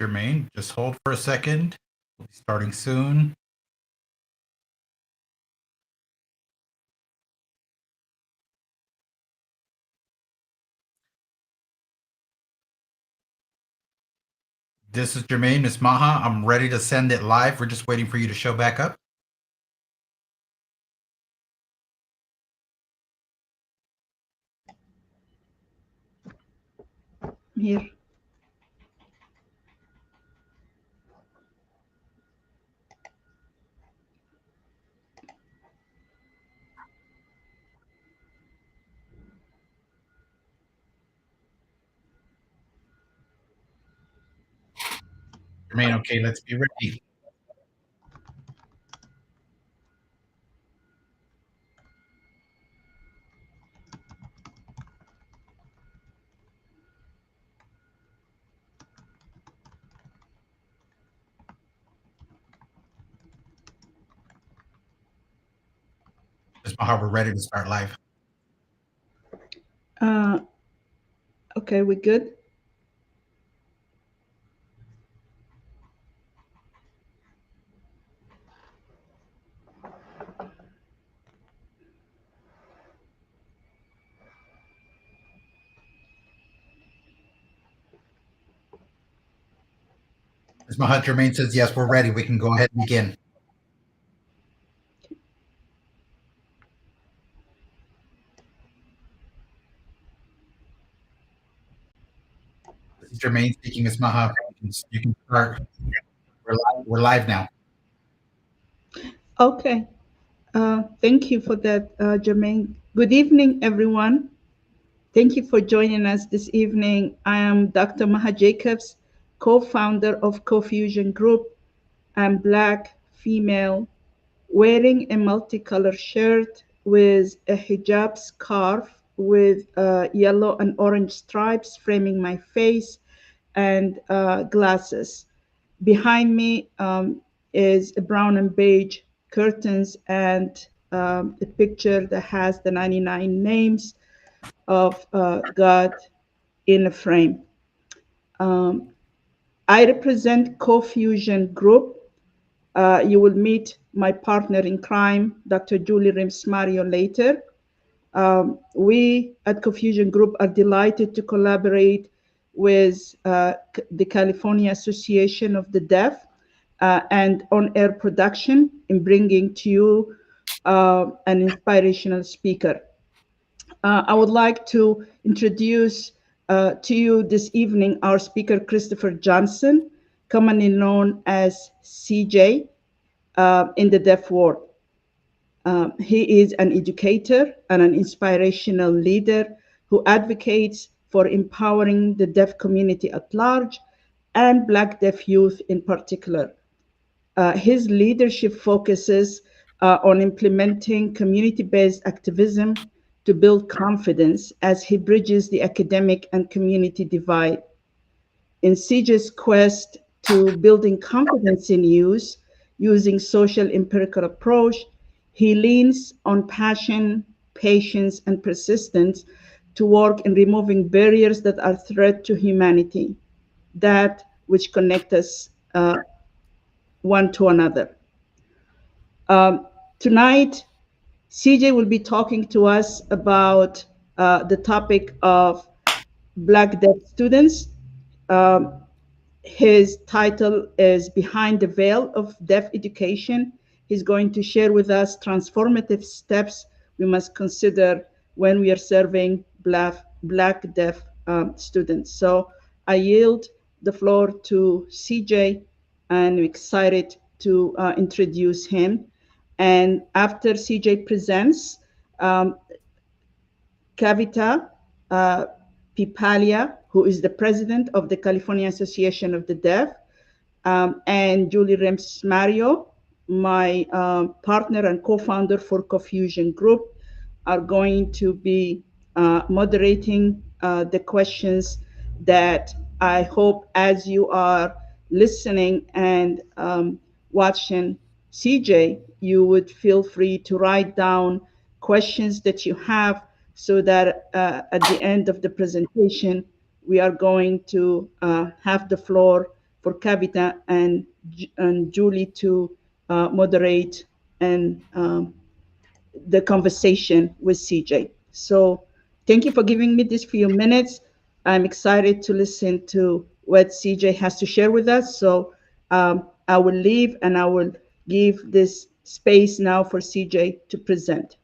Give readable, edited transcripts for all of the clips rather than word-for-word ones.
Jermaine. Just hold for a second. We'll be starting soon. This is Jermaine, Miss Maha. I'm ready to send it live. We're just waiting for you to show back up. Here. Jermaine, okay, let's be ready. Miss Maha, we're ready to start live. Okay, we good? Miss Maha, Jermaine says yes, we're ready. We can go ahead and begin. This is Jermaine speaking, Miss Maha. You can start. We're live now. Okay. Thank you for that, Jermaine. Good evening, everyone. Thank you for joining us this evening. I am Dr. Maha Jacobs, co-founder of Co-Fusion Group. I'm Black, female, wearing a multicolor shirt with a hijab scarf with yellow and orange stripes framing my face and glasses. Behind me is a brown and beige curtains and a picture that has the 99 names of God in a frame. Um, I represent Co-Fusion Group. You will meet my partner in crime, Dr. Julie Rims Mario, later. We at Co-Fusion Group are delighted to collaborate with the California Association of the Deaf and on-air production in bringing to you an inspirational speaker. I would like to introduce to you this evening our speaker, Christopher Johnson, commonly known as CJ in the deaf world. He is an educator and an inspirational leader who advocates for empowering the deaf community at large and Black deaf youth in particular. His leadership focuses on implementing community based activism to build confidence as he bridges the academic and community divide. In CJ's quest to building confidence in youth using social empirical approach, he leans on passion, patience, and persistence to work in removing barriers that are threat to humanity, that which connect us one to another. Tonight, CJ will be talking to us about the topic of Black deaf students. Um, his title is Behind the Veil of Deaf Education. He's going to share with us transformative steps we must consider when we are serving Black deaf students. So I yield the floor to CJ, and I'm excited to introduce him. And after CJ presents, um, Kavita uh, Pipalia, who is the president of the California Association of the Deaf, and Julie Rems Mario, my partner and co-founder for Co-Fusion Group, are going to be moderating the questions that I hope as you are listening and watching CJ, you would feel free to write down questions that you have so that at the end of the presentation, we are going to have the floor for Kavita and Julie to moderate and the conversation with CJ. So thank you for giving me these few minutes. I'm excited to listen to what CJ has to share with us. So I will leave and I will give this space now for CJ to present.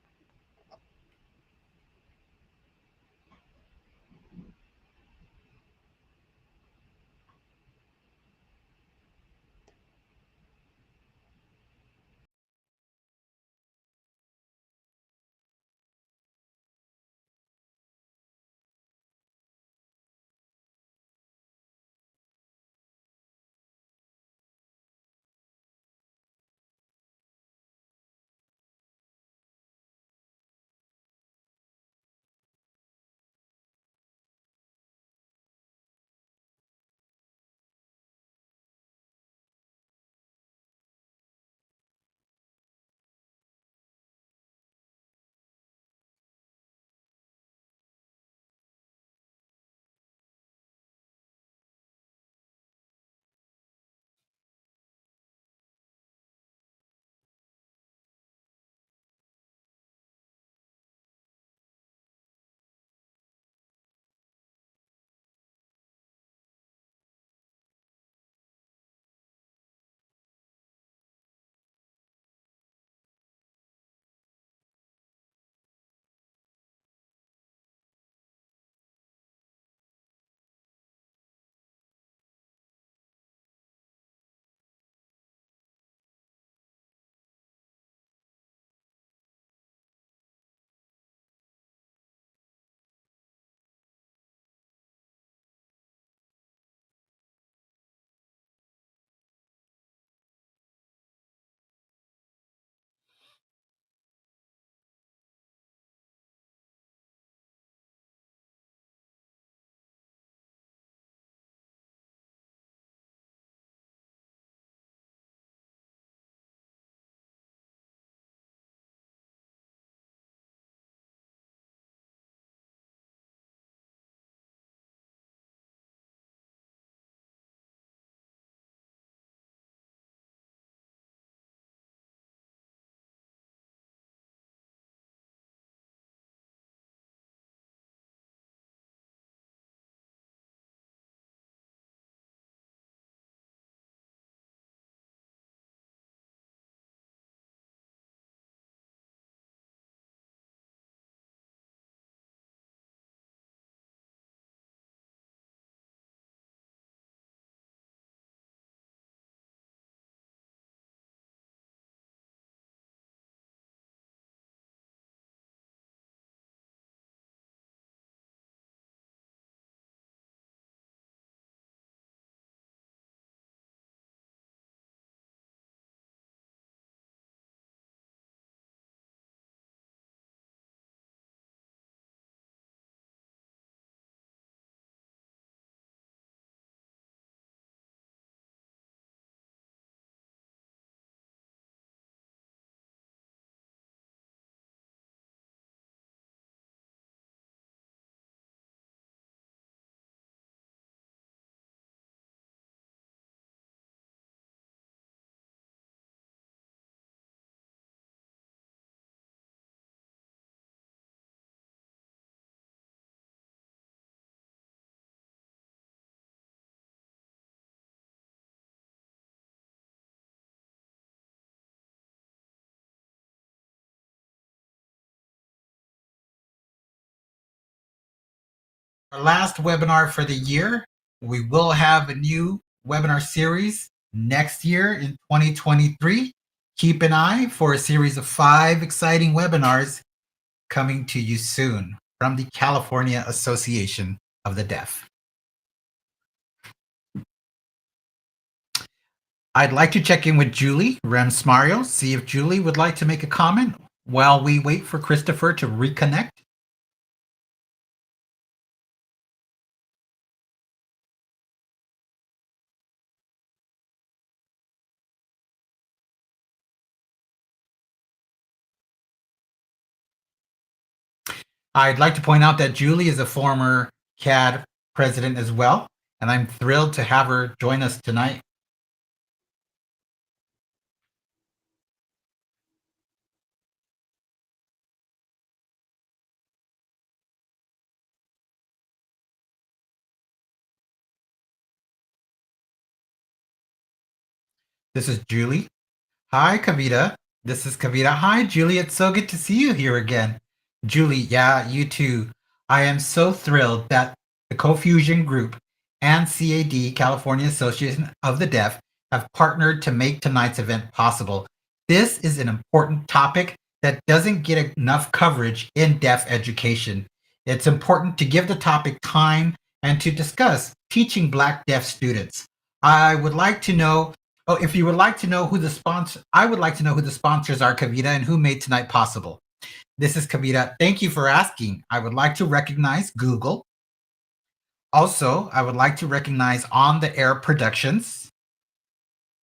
Our last webinar for the year. We will have a new webinar series next year in 2023. Keep an eye for a series of 5 exciting webinars coming to you soon from the California Association of the Deaf. I'd like to check in with Julie Ramsmario, see if Julie would like to make a comment while we wait for Christopher to reconnect. I'd like to point out that Julie is a former CAD president as well, and I'm thrilled to have her join us tonight. This is Julie. Hi, Kavita. This is Kavita. Hi, Julie. It's so good to see you here again. Julie, yeah, you too. I am so thrilled that the Cofusion Group and CAD, California Association of the Deaf, have partnered to make tonight's event possible. This is an important topic that doesn't get enough coverage in deaf education. It's important to give the topic time and to discuss teaching Black deaf students. I would like to know Oh, if you would like to know who the sponsor, I would like to know who the sponsors are, Kavita, and who made tonight possible. This is Kavita. Thank you for asking. I would like to recognize Google. Also, I would like to recognize On the Air Productions.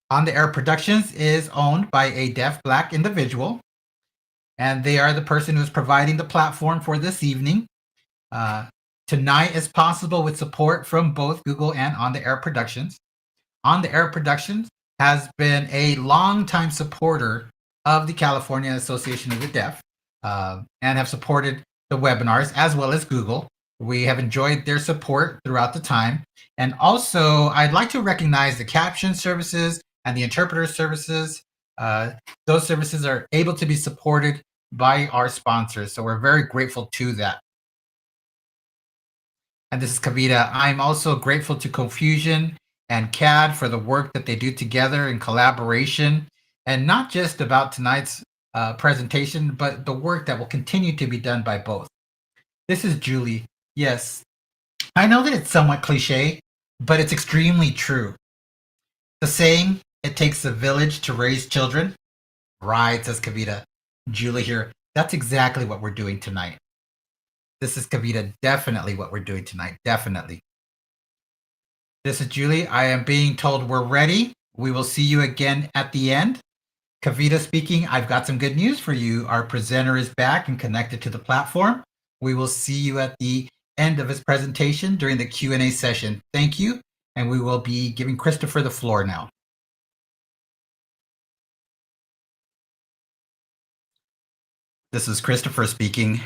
On the Air Productions is owned by a deaf Black individual, and they are the person who's providing the platform for this evening. Tonight is possible with support from both Google and On the Air Productions. On the Air Productions has been a longtime supporter of the California Association of the Deaf and have supported the webinars as well as Google. We have enjoyed their support throughout the time. And also, I'd like to recognize the caption services and the interpreter services. Those services are able to be supported by our sponsors. So we're very grateful to that. And this is Kavita. I'm also grateful to Confusion and CAD for the work that they do together in collaboration, and not just about tonight's presentation, but the work that will continue to be done by both. This is Julie. Yes, I know that it's somewhat cliche, but it's extremely true. The saying, it takes a village to raise children. Right, says Kavita. Julie here. That's exactly what we're doing tonight. This is Kavita. Definitely what we're doing tonight. Definitely. This is Julie. I am being told we're ready. We will see you again at the end. Kavita speaking. I've got some good news for you. Our presenter is back and connected to the platform. We will see you at the end of his presentation during the Q&A session. Thank you. And we will be giving Christopher the floor now. This is Christopher speaking.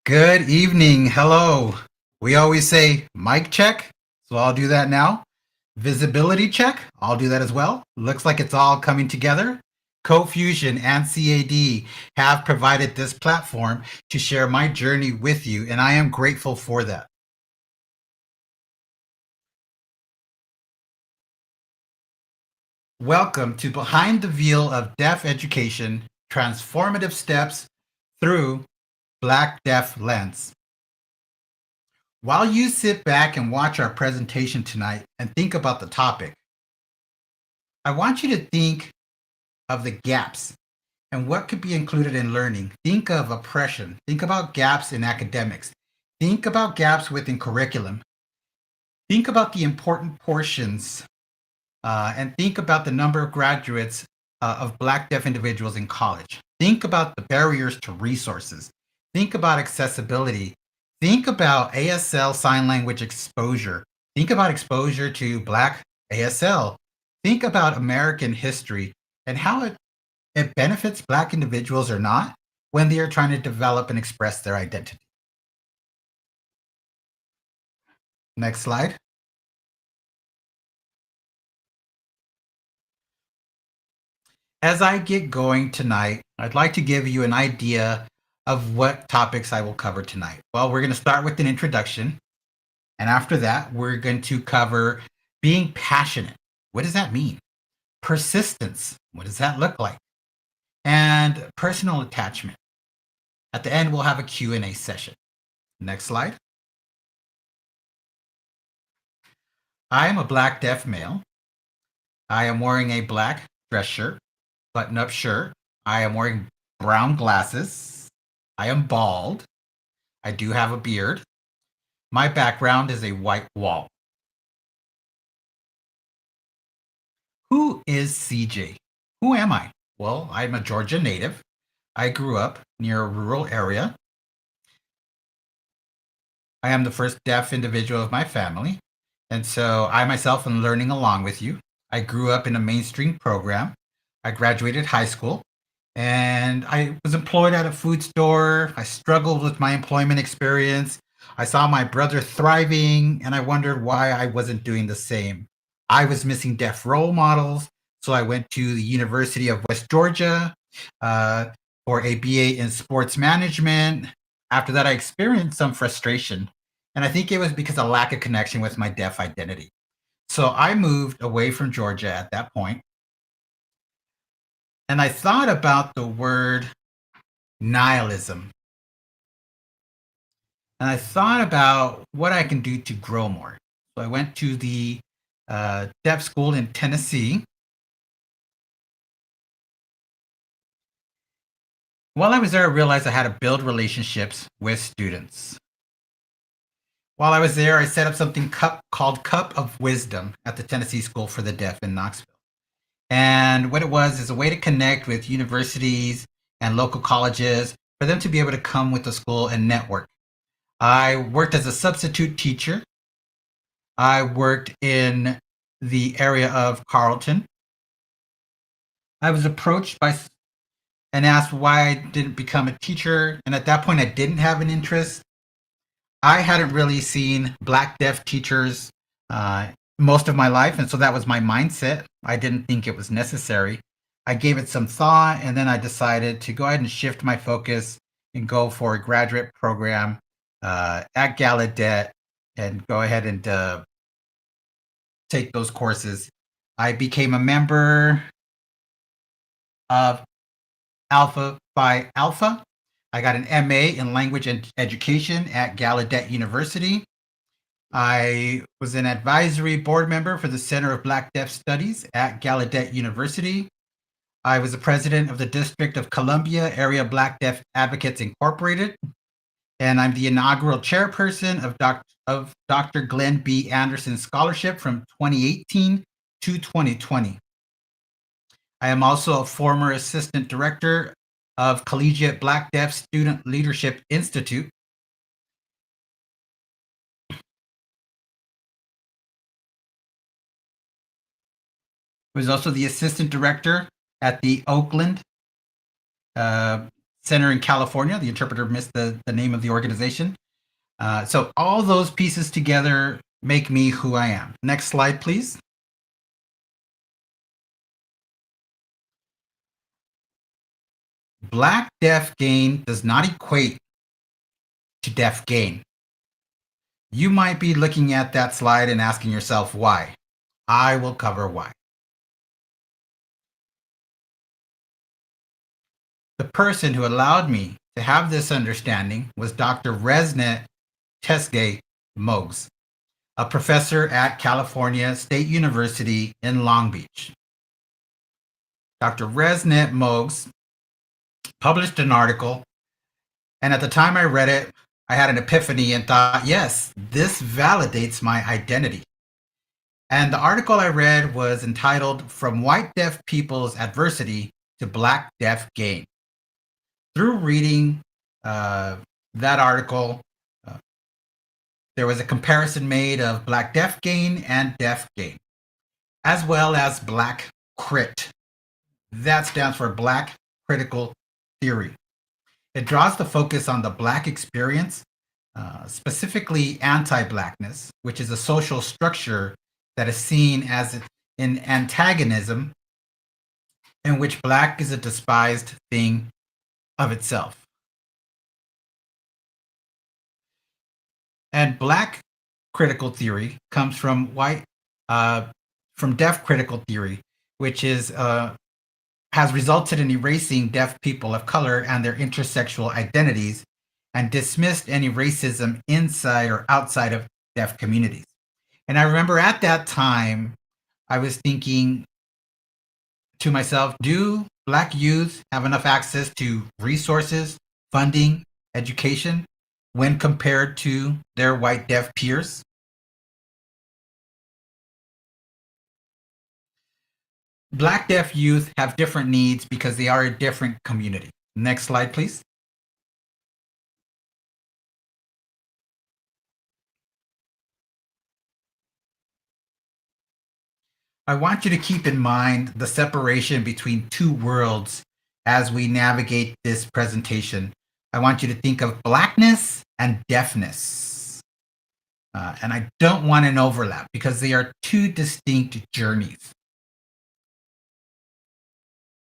Good evening. Hello. We always say mic check, so I'll do that now. Visibility check, I'll do that as well. Looks like it's all coming together. CoFusion and CAD have provided this platform to share my journey with you, and I am grateful for that. Welcome to Behind the Veil of Deaf Education, Transformative Steps Through Black Deaf Lens. While you sit back and watch our presentation tonight and think about the topic, I want you to think of the gaps and what could be included in learning. Think of oppression. Think about gaps in academics. Think about gaps within curriculum. Think about the important portions and think about the number of graduates of Black deaf individuals in college. Think about the barriers to resources. Think about accessibility. Think about ASL sign language exposure. Think about exposure to Black ASL. Think about American history and how it benefits Black individuals or not when they are trying to develop and express their identity. Next slide. As I get going tonight, I'd like to give you an idea of what topics I will cover tonight. Well, we're going to start with an introduction. And after that, we're going to cover being passionate. What does that mean? Persistence. What does that look like? And personal attachment. At the end, we'll have a Q&A session. Next slide. I am a Black deaf male. I am wearing a black dress shirt, button-up shirt. I am wearing brown glasses. I am bald. I do have a beard. My background is a white wall. Who is CJ? Who am I? Well, I'm a Georgia native. I grew up near a rural area. I am the first deaf individual of my family, And so I myself am learning along with you. I grew up in a mainstream program. I graduated high school and I was employed at a food store. I struggled with my employment experience. I saw my brother thriving and I wondered why I wasn't doing the same. I was missing deaf role models. So I went to the University of West Georgia uh, for a BA in sports management. After that, I experienced some frustration. And I think it was because of lack of connection with my deaf identity. So I moved away from Georgia at that point, and I thought about the word nihilism. And I thought about what I can do to grow more. So I went to the deaf school in Tennessee. While I was there, I realized I had to build relationships with students. While I was there, I set up something called Cup of Wisdom at the Tennessee School for the Deaf in Knoxville. And what it was is a way to connect with universities and local colleges for them to be able to come with the school and network. I worked as a substitute teacher. I worked in the area of Carlton. I was approached by and asked why I didn't become a teacher. And at that point, I didn't have an interest. I hadn't really seen Black deaf teachers uh, most of my life. And so that was my mindset. I didn't think it was necessary. I gave it some thought and then I decided to go ahead and shift my focus and go for a graduate program at Gallaudet and go ahead and take those courses. I became a member of Alpha Phi Alpha. I got an MA in language and education at Gallaudet University. I was an advisory board member for the Center of Black Deaf Studies at Gallaudet University. I was the president of the District of Columbia Area Black Deaf Advocates Incorporated, and I'm the inaugural chairperson of Dr. Glenn B. Anderson Scholarship from 2018 to 2020. I am also a former assistant director of Collegiate Black Deaf Student Leadership Institute. I was also the assistant director at the Oakland Center in California. The interpreter missed the name of the organization. So all those pieces together make me who I am. Next slide, please. Black deaf gain does not equate to deaf gain. You might be looking at that slide and asking yourself why. I will cover why. The person who allowed me to have this understanding was Dr. Resnet Tesgay Mogs, a professor at California State University in Long Beach. Dr. Resnet Mogs published an article, and at the time I read it, I had an epiphany and thought, yes, this validates my identity. And the article I read was entitled From White Deaf People's Adversity to Black Deaf Gain. Through reading that article, there was a comparison made of Black deaf gain and deaf gain, as well as Black crit. That stands for Black critical theory. It draws the focus on the Black experience, specifically anti-Blackness, which is a social structure that is seen as an antagonism in which Black is a despised thing of itself. And Black critical theory comes from deaf critical theory, which is has resulted in erasing deaf people of color and their intersexual identities and dismissed any racism inside or outside of deaf communities. And I remember at that time, I was thinking to myself, do Black youth have enough access to resources, funding, education when compared to their white deaf peers? Black deaf youth have different needs because they are a different community. Next slide, please. I want you to keep in mind the separation between two worlds as we navigate this presentation. I want you to think of blackness and deafness. And I don't want an overlap because they are two distinct journeys.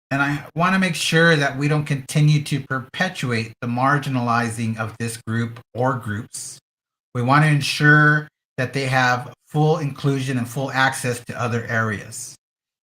And I want to make sure that we don't continue to perpetuate the marginalizing of this group or groups. We want to ensure that they have full inclusion and full access to other areas.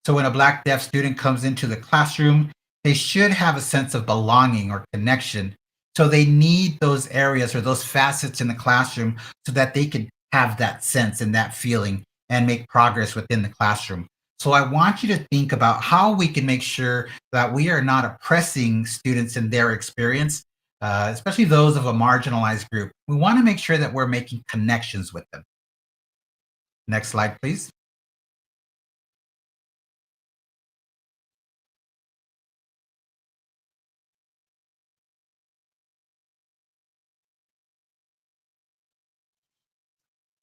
So when a Black deaf student comes into the classroom, they should have a sense of belonging or connection. So they need those areas or those facets in the classroom so that they can have that sense and that feeling and make progress within the classroom. So I want you to think about how we can make sure that we are not oppressing students in their experience, especially those of a marginalized group. We want to make sure that we're making connections with them. Next slide, please.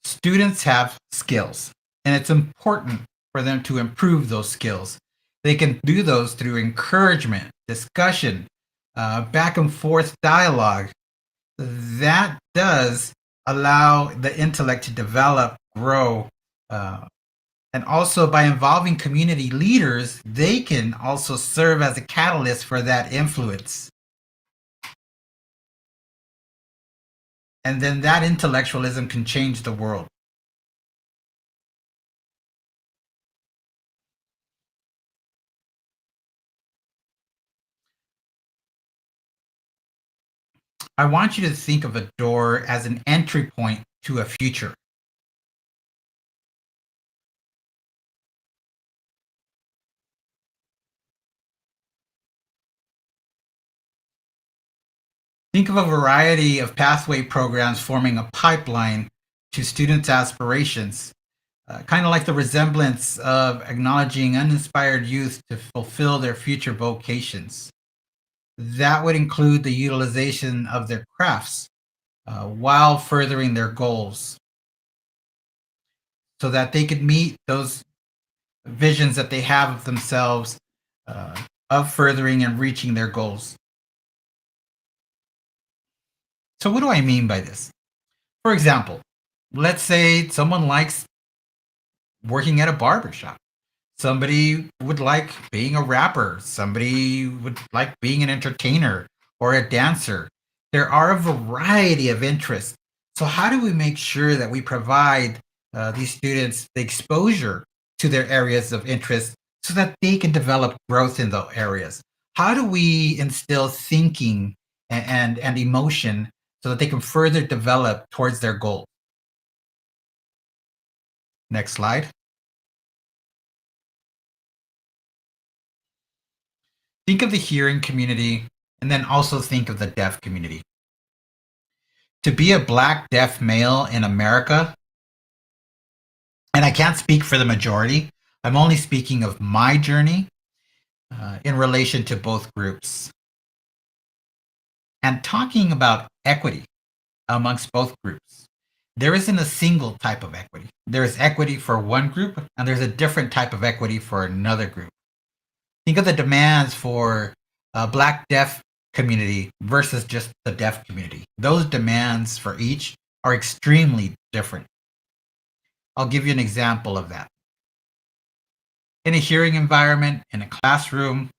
Students have skills, and it's important for them to improve those skills. They can do those through encouragement, discussion, back and forth dialogue. That does allow the intellect to develop, grow, and also by involving community leaders, they can also serve as a catalyst for that influence. And then that intellectualism can change the world. I want you to think of a door as an entry point to a future. Think of a variety of pathway programs forming a pipeline to students' aspirations, kind of like the resemblance of acknowledging uninspired youth to fulfill their future vocations. That would include the utilization of their crafts while furthering their goals so that they could meet those visions that they have of themselves of furthering and reaching their goals. So, what do I mean by this? For example, let's say someone likes working at a barber shop. Somebody would like being a rapper. Somebody would like being an entertainer or a dancer. There are a variety of interests. So, how do we make sure that we provide these students the exposure to their areas of interest so that they can develop growth in those areas? How do we instill thinking and emotion so that they can further develop towards their goal? Next slide. Think of the hearing community and then also think of the deaf community. To be a Black deaf male in America, and I can't speak for the majority, I'm only speaking of my journey in relation to both groups. And talking about equity amongst both groups, there isn't a single type of equity. There is equity for one group, and there's a different type of equity for another group. Think of the demands for a Black deaf community versus just the deaf community. Those demands for each are extremely different. I'll give you an example of that. In a hearing environment, in a classroom,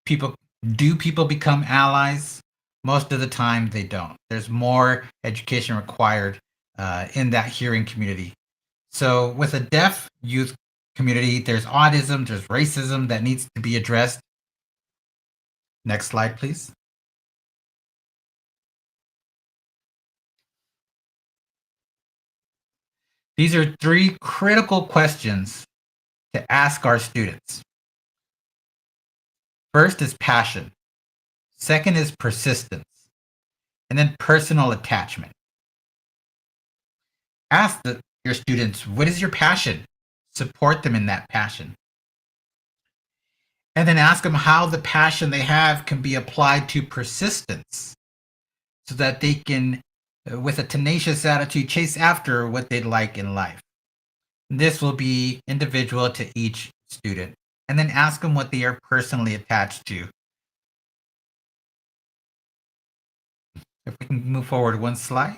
people become allies? Most of the time, they don't. There's more education required in that hearing community. So, with a deaf youth community, there's autism, there's racism that needs to be addressed. Next slide, please. These are three critical questions to ask our students. First is passion. Second is persistence. And then personal attachment. Ask your students, what is your passion? Support them in that passion. And then ask them how the passion they have can be applied to persistence so that they can, with a tenacious attitude, chase after what they'd like in life. This will be individual to each student. And then ask them what they are personally attached to. If we can move forward one slide.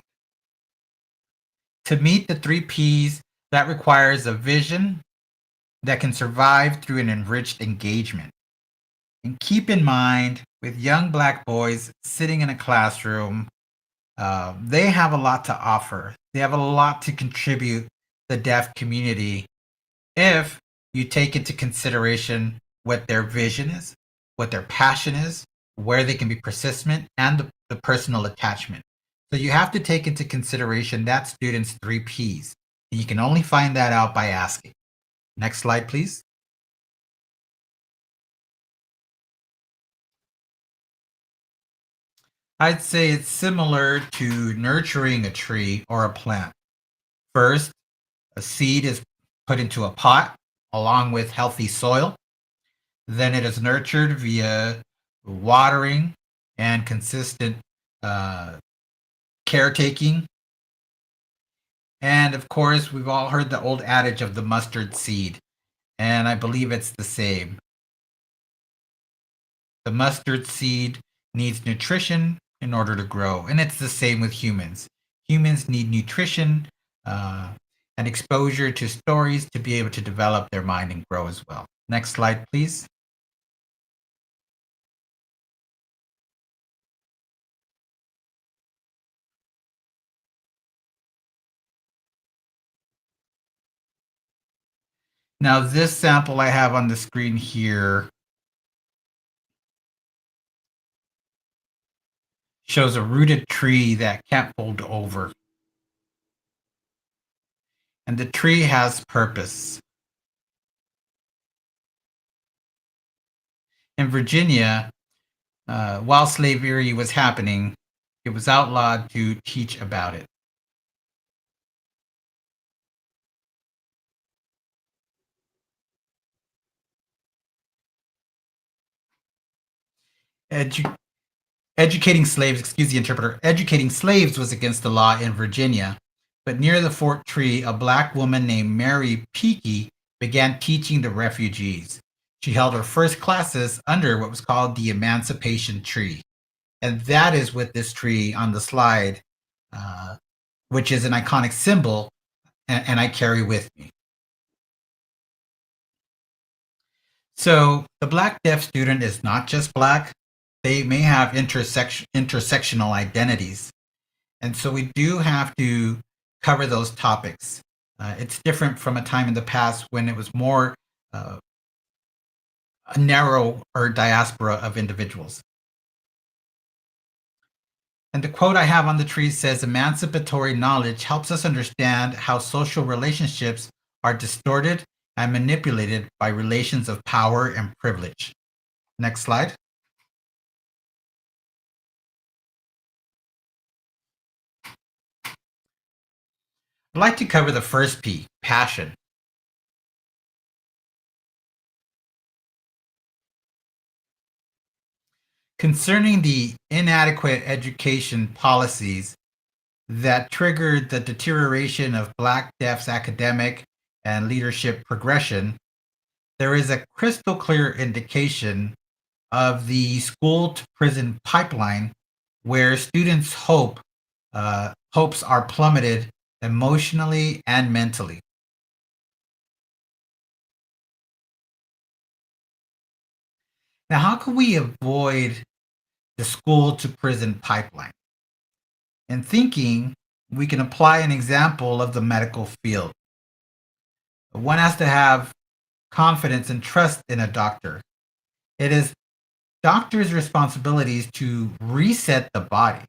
To meet the 3 Ps, that requires a vision that can survive through an enriched engagement. And keep in mind, with young Black boys sitting in a classroom, they have a lot to offer. They have a lot to contribute to the deaf community if you take into consideration what their vision is, what their passion is, where they can be persistent, and the personal attachment. So you have to take into consideration that student's 3 Ps. And you can only find that out by asking. Next slide, please. I'd say it's similar to nurturing a tree or a plant. First, a seed is put into a pot along with healthy soil. Then it is nurtured via watering and consistent uh, caretaking. And of course, we've all heard the old adage of the mustard seed, and I believe it's the same. The mustard seed needs nutrition in order to grow, and it's the same with humans. Humans need nutrition uh, and exposure to stories to be able to develop their mind and grow as well. Next slide, please. Now, this sample I have on the screen here shows a rooted tree that can't fold over. And the tree has purpose. In Virginia, while slavery was happening, it was outlawed to teach about it. Educating slaves, excuse the interpreter, educating slaves was against the law in Virginia. But near the fort tree, a Black woman named Mary Peakey began teaching the refugees. She held her first classes under what was called the Emancipation Tree. And that is what this tree on the slide, which is an iconic symbol, and I carry with me. So the Black deaf student is not just Black, they may have intersectional identities. And so we do have to cover those topics. It's different from a time in the past when it was more a narrow or diaspora of individuals. And the quote I have on the tree says, emancipatory knowledge helps us understand how social relationships are distorted and manipulated by relations of power and privilege. Next slide. I'd like to cover the first P, passion. Concerning the inadequate education policies that triggered the deterioration of Black deaf's academic and leadership progression, there is a crystal clear indication of the school to prison pipeline where students' hopes are plummeted emotionally and mentally. Now, how can we avoid the school to prison pipeline? In thinking, we can apply an example of the medical field. One has to have confidence and trust in a doctor. It is doctors' responsibilities to reset the body.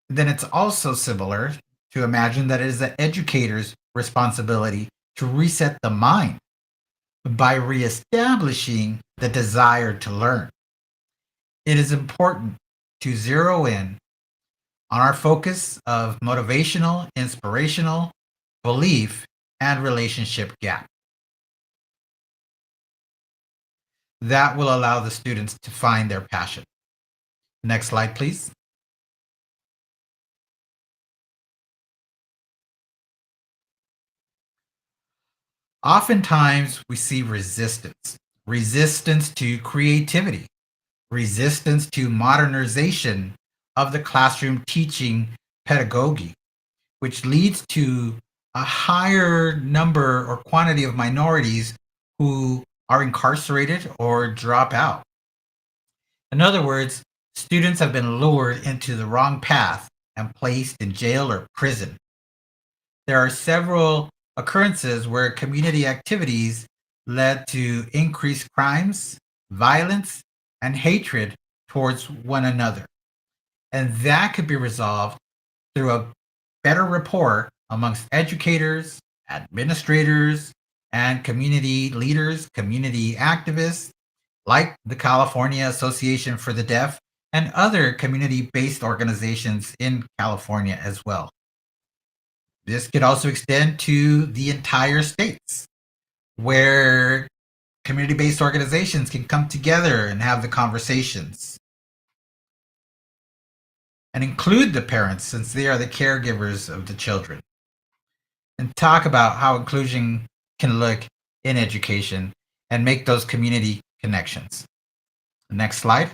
Then it's also similar to imagine that it is the educator's responsibility to reset the mind by reestablishing the desire to learn. It is important to zero in on our focus of motivational, inspirational, belief, and relationship gap. That will allow the students to find their passion. Next slide, please. Oftentimes we see resistance to creativity, resistance to modernization of the classroom teaching pedagogy, which leads to a higher number or quantity of minorities who are incarcerated or drop out. In other words, students have been lured into the wrong path and placed in jail or prison. There are several occurrences where community activities led to increased crimes, violence, and hatred towards one another. And that could be resolved through a better rapport amongst educators, administrators, and community leaders, community activists, like the California Association for the Deaf and other community-based organizations in California as well. This could also extend to the entire states, where community-based organizations can come together and have the conversations and include the parents, since they are the caregivers of the children, and talk about how inclusion can look in education and make those community connections. Next slide.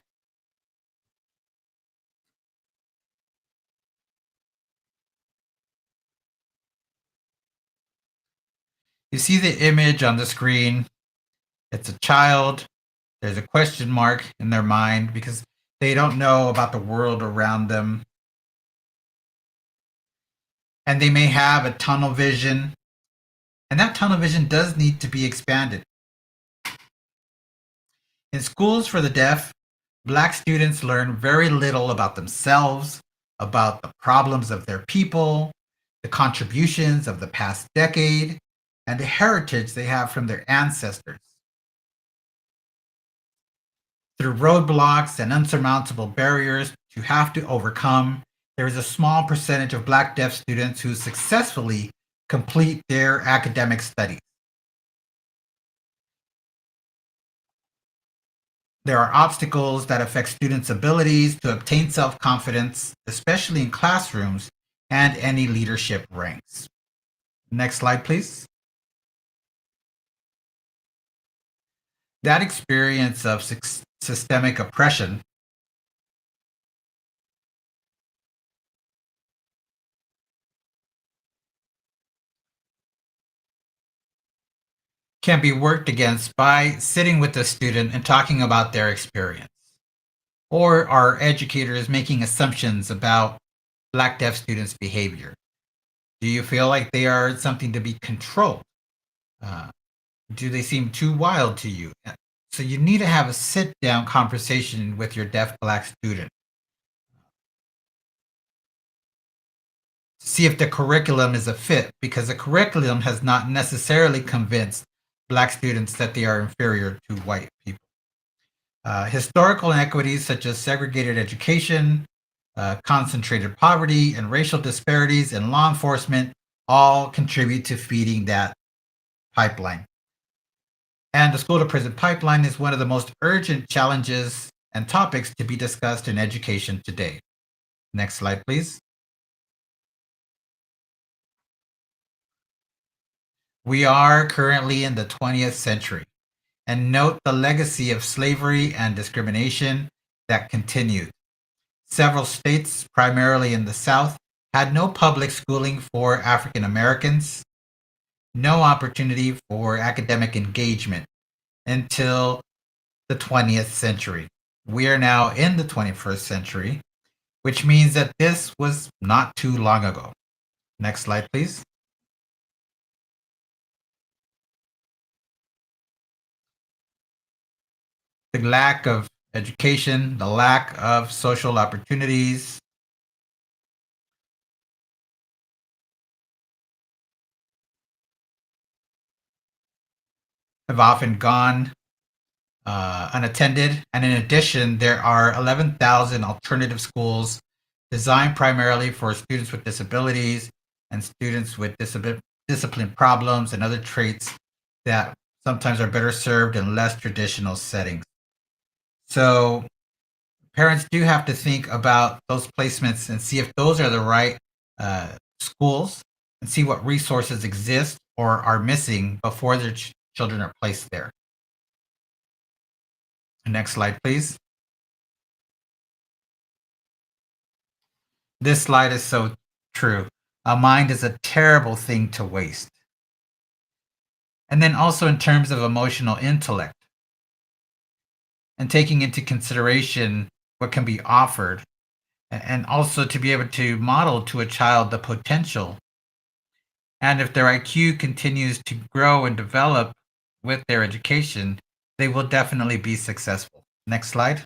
You see the image on the screen. It's a child. There's a question mark in their mind because they don't know about the world around them. And they may have a tunnel vision. And that tunnel vision does need to be expanded. In schools for the deaf, Black students learn very little about themselves, about the problems of their people, the contributions of the past decade, and the heritage they have from their ancestors. Through roadblocks and unsurmountable barriers to have to overcome, there is a small percentage of Black deaf students who successfully complete their academic studies. There are obstacles that affect students' abilities to obtain self-confidence, especially in classrooms and any leadership ranks. Next slide, please. That experience of systemic oppression can be worked against by sitting with the student and talking about their experience. Or are educators making assumptions about Black deaf students' behavior? Do you feel like they are something to be controlled? Do they seem too wild to you? So you need to have a sit-down conversation with your deaf Black student. See if the curriculum is a fit, because the curriculum has not necessarily convinced Black students that they are inferior to white people. Historical inequities such as segregated education, concentrated poverty, and racial disparities in law enforcement all contribute to feeding that pipeline. And the school to prison pipeline is one of the most urgent challenges and topics to be discussed in education today. Next slide, please. We are currently in the 20th century, and note the legacy of slavery and discrimination that continued. Several states, primarily in the South, had no public schooling for African Americans, no opportunity for academic engagement until the 20th century. We are now in the 21st century, which means that this was not too long ago. Next slide, please. The lack of education, the lack of social opportunities, have often gone unattended. And in addition, there are 11,000 alternative schools designed primarily for students with disabilities and students with discipline problems and other traits that sometimes are better served in less traditional settings. So parents do have to think about those placements and see if those are the right schools and see what resources exist or are missing before their children are placed there. Next slide, please. This slide is so true. A mind is a terrible thing to waste. And then also in terms of emotional intellect and taking into consideration what can be offered, and also to be able to model to a child the potential. And if their IQ continues to grow and develop with their education, they will definitely be successful. Next slide.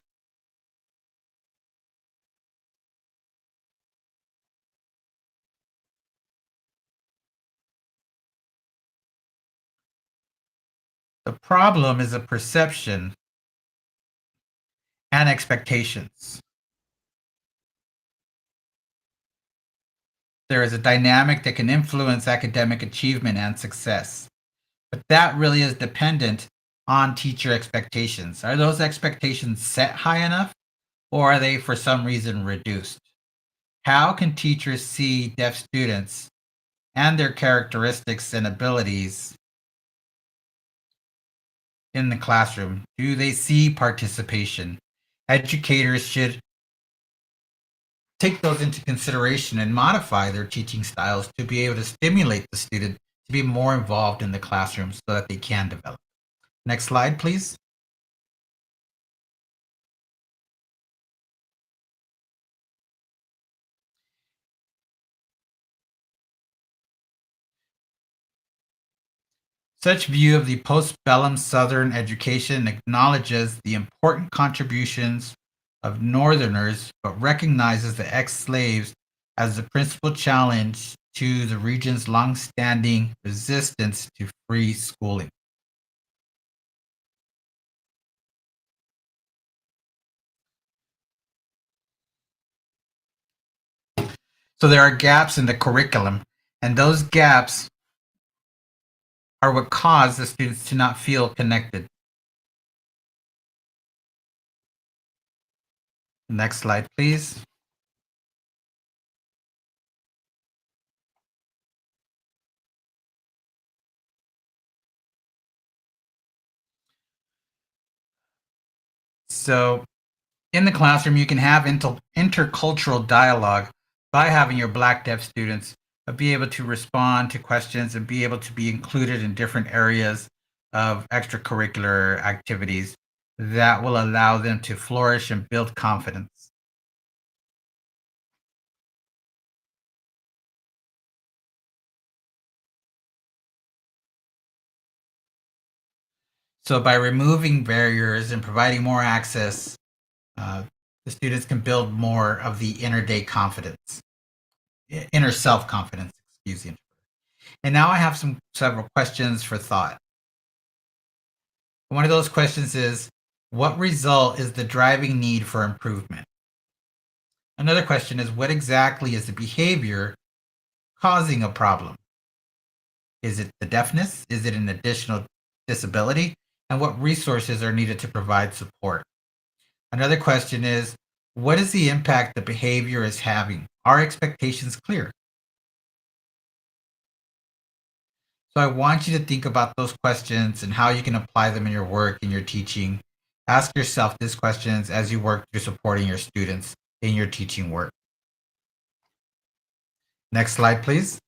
The problem is a perception and expectations. There is a dynamic that can influence academic achievement and success, but that really is dependent on teacher expectations. Are those expectations set high enough, or are they for some reason reduced? How can teachers see deaf students and their characteristics and abilities in the classroom? Do they see participation? Educators should take those into consideration and modify their teaching styles to be able to stimulate the student to be more involved in the classroom so that they can develop. Next slide, please. Such view of the postbellum Southern education acknowledges the important contributions of Northerners, but recognizes the ex-slaves as the principal challenge to the region's long-standing resistance to free schooling. So there are gaps in the curriculum, and those gaps are what cause the students to not feel connected. Next slide, please. So in the classroom, you can have intercultural dialogue by having your Black deaf students be able to respond to questions and be able to be included in different areas of extracurricular activities that will allow them to flourish and build confidence. So by removing barriers and providing more access, uh, the students can build more of the inner day confidence, inner self confidence, excuse me. And now I have several questions for thought. One of those questions is, what result is the driving need for improvement? Another question is, what exactly is the behavior causing a problem? Is it the deafness? Is it an additional disability? And what resources are needed to provide support? Another question is, what is the impact the behavior is having? Are expectations clear? So I want you to think about those questions and how you can apply them in your work, in your teaching. Ask yourself these questions as you work through supporting your students in your teaching work. Next slide, please.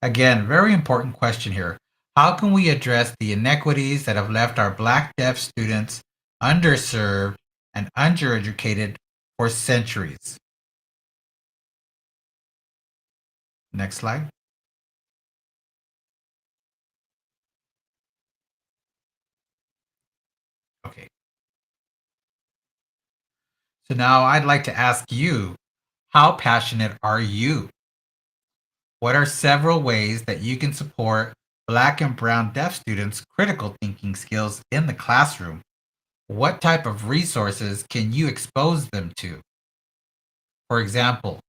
Again, very important question here. How can we address the inequities that have left our Black deaf students underserved and undereducated for centuries? Next slide. Okay. So now I'd like to ask you, how passionate are you? What are several ways that you can support Black and Brown deaf students' critical thinking skills in the classroom? What type of resources can you expose them to? For example,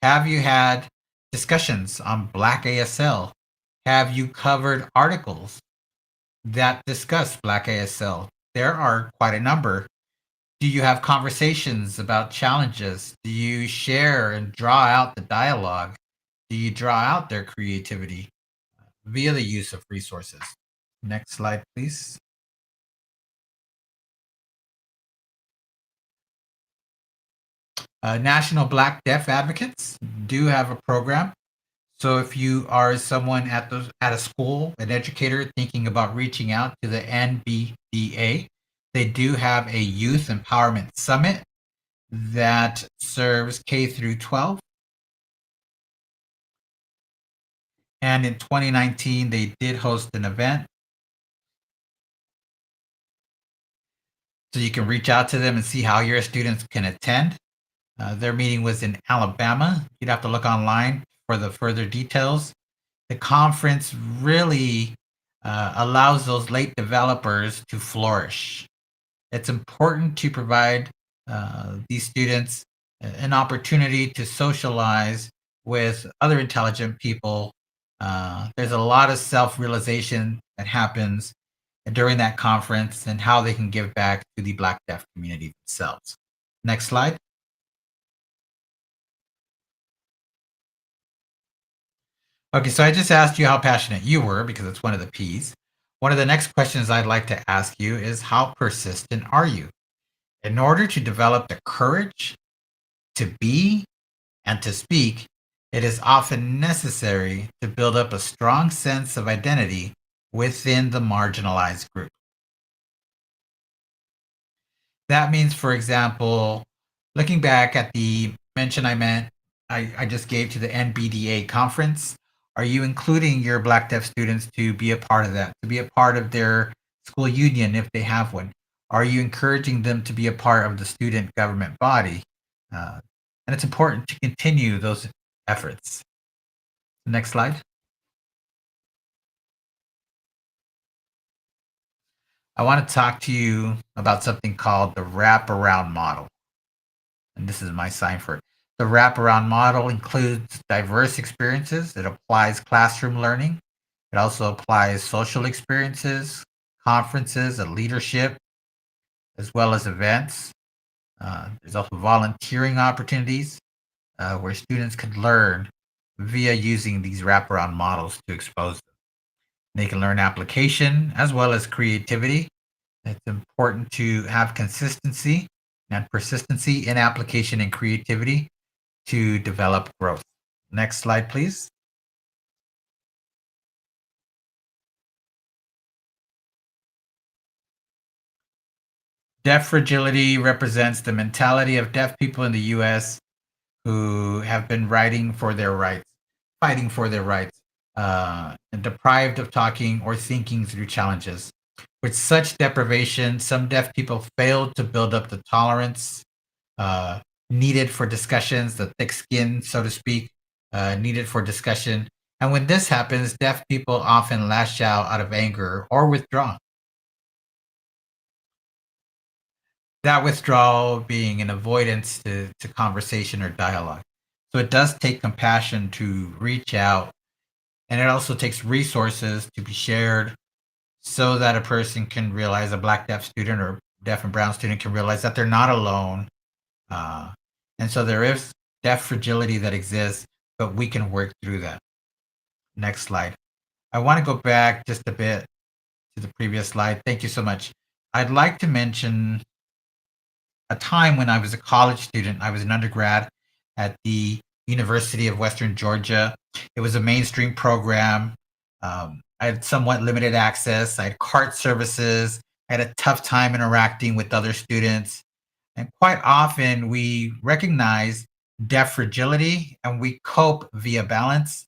have you had discussions on Black ASL? Have you covered articles that discuss Black ASL? There are quite a number. Do you have conversations about challenges? Do you share and draw out the dialogue? Do you draw out their creativity via the use of resources? Next slide, please. National Black Deaf Advocates do have a program. So if you are someone at a school, an educator thinking about reaching out to the NBDA, they do have a youth empowerment summit that serves K through 12. And in 2019, they did host an event. So you can reach out to them and see how your students can attend. Their meeting was in Alabama. You'd have to look online for the further details. The conference really allows those late developers to flourish. It's important to provide these students an opportunity to socialize with other intelligent people. There's a lot of self-realization that happens during that conference and how they can give back to the Black deaf community themselves. Next slide. Okay, so I just asked you how passionate you were because it's one of the P's. One of the next questions I'd like to ask you is how persistent are you? In order to develop the courage to be and to speak, it is often necessary to build up a strong sense of identity within the marginalized group. That means, for example, looking back at the mention I just gave to the NBDA conference, are you including your Black deaf students to be a part of that, to be a part of their school union if they have one? Are you encouraging them to be a part of the student government body? And it's important to continue those efforts. Next slide. I want to talk to you about something called the wraparound model. And this is my sign for it. The wraparound model includes diverse experiences. It applies classroom learning. It also applies social experiences, conferences, and leadership, as well as events. There's also volunteering opportunities where students can learn via using these wraparound models to expose them. They can learn application as well as creativity. It's important to have consistency and persistency in application and creativity to develop growth. Next slide, please. Deaf fragility represents the mentality of deaf people in the US who have been fighting for their rights, and deprived of talking or thinking through challenges. With such deprivation, some deaf people fail to build up the tolerance uh, needed for discussions, the thick skin, so to speak, needed for discussion. And when this happens, deaf people often lash out of anger or withdraw. That withdrawal being an avoidance to conversation or dialogue. So it does take compassion to reach out, and it also takes resources to be shared so that a person can realize, a Black deaf student or deaf and brown student can realize that they're not alone. Uh, and so there is deaf fragility that exists, but we can work through that. Next slide. I want to go back just a bit to the previous slide. Thank you so much. I'd like to mention a time when I was a college student. I was an undergrad at the University of Western Georgia. It was a mainstream program. I had somewhat limited access. I had cart services. I had a tough time interacting with other students. And quite often we recognize deaf fragility and we cope via balance.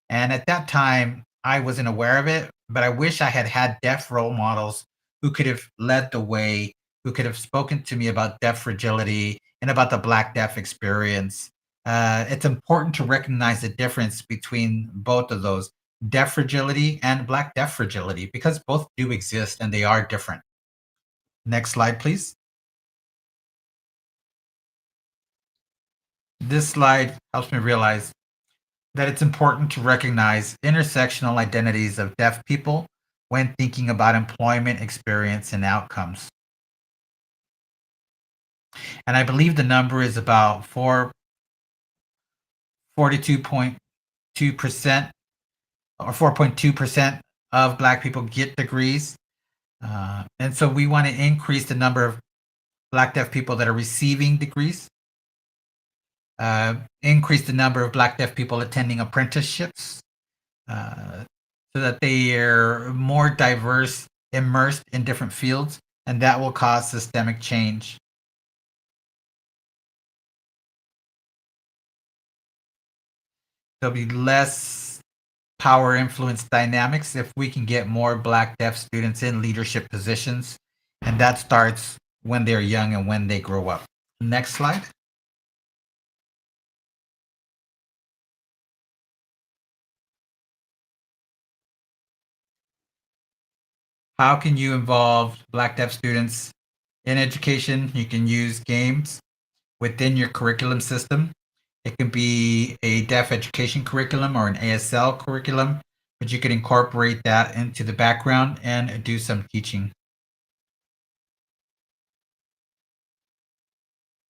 And at that time, I wasn't aware of it, but I wish I had had deaf role models who could have led the way, who could have spoken to me about deaf fragility and about the Black deaf experience. It's important to recognize the difference between both of those, deaf fragility and Black deaf fragility, because both do exist and they are different. Next slide, please. This slide helps me realize that it's important to recognize intersectional identities of deaf people when thinking about employment experience and outcomes. And I believe the number is about 42.2% or 4.2% of Black people get degrees. And so we want to increase the number of Black deaf people that are receiving degrees, increase the number of Black deaf people attending apprenticeships, uh, so that they are more diverse, immersed in different fields, and that will cause systemic change. There'll be less power influence dynamics if we can get more Black deaf students in leadership positions, and that starts when they're young and when they grow up. Next slide. How can you involve Black deaf students in education? You can use games within your curriculum system. It can be a deaf education curriculum or an ASL curriculum, but you can incorporate that into the background and do some teaching.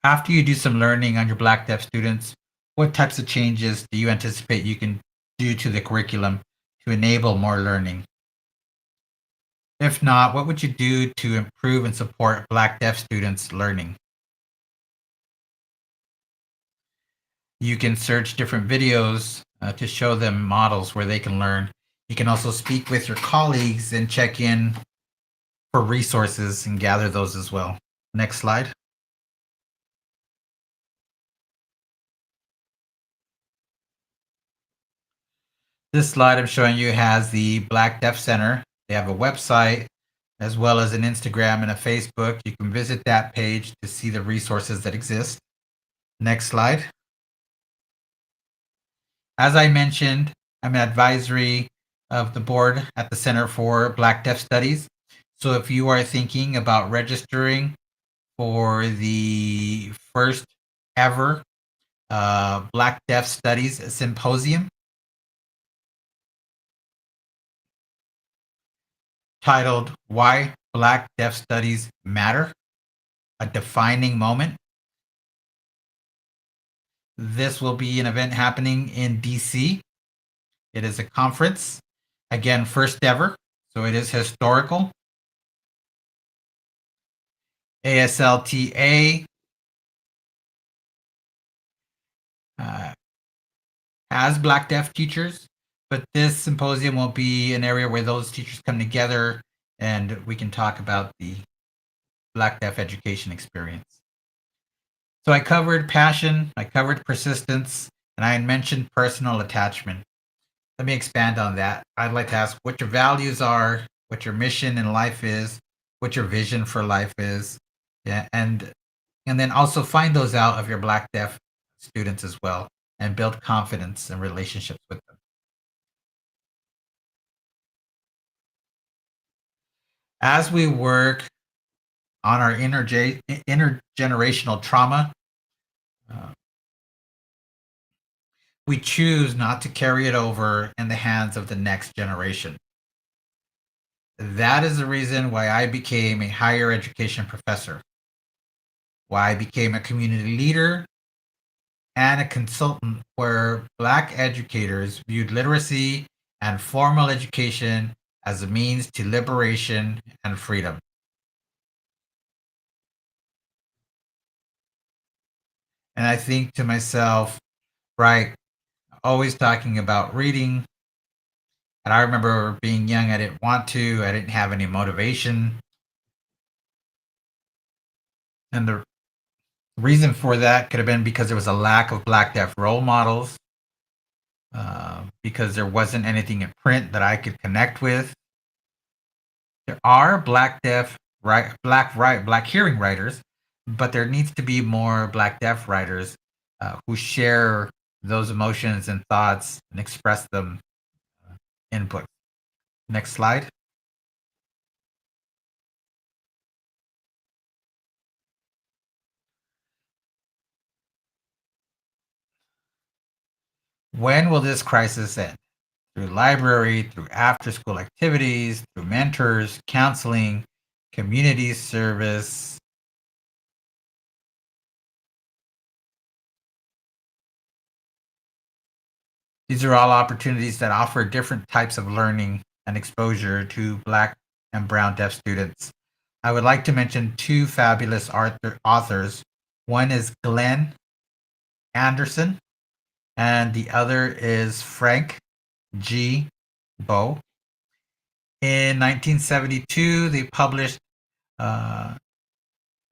After you do some learning on your Black deaf students, what types of changes do you anticipate you can do to the curriculum to enable more learning? If not, what would you do to improve and support Black deaf students' learning? You can search different videos to show them models where they can learn. You can also speak with your colleagues and check in for resources and gather those as well. Next slide. This slide I'm showing you has the Black Deaf Center. They have a website as well as an Instagram and a Facebook. You can visit that page to see the resources that exist. Next slide. As I mentioned, I'm an advisory of the board at the Center for Black Deaf Studies. So if you are thinking about registering for the first ever Black Deaf Studies Symposium titled Why Black Deaf Studies Matter, a Defining Moment. This will be an event happening in DC. It is a conference, again, first ever, so it is historical. ASLTA uh, has Black deaf teachers, but this symposium will be an area where those teachers come together and we can talk about the Black deaf education experience. So I covered passion, I covered persistence, and I mentioned personal attachment. Let me expand on that. I'd like to ask what your values are, what your mission in life is, what your vision for life is, yeah, and then also find those out of your Black deaf students as well, and build confidence and relationships with them. As we work on our intergenerational trauma, uh, we choose not to carry it over in the hands of the next generation. That is the reason why I became a higher education professor, why I became a community leader and a consultant where Black educators viewed literacy and formal education as a means to liberation and freedom. And I think to myself, right, always talking about reading. And I remember being young, I didn't want to, I didn't have any motivation. And the reason for that could have been because there was a lack of Black deaf role models, because there wasn't anything in print that I could connect with. There are Black deaf, Black hearing writers, but there needs to be more Black deaf writers who share those emotions and thoughts and express them in books. Next slide. When will this crisis end? Through library, through after school activities, through mentors, counseling, community service. These are all opportunities that offer different types of learning and exposure to Black and Brown deaf students. I would like to mention two fabulous authors. One is Glenn Anderson, and the other is Frank G. Bowe. In 1972, they published uh,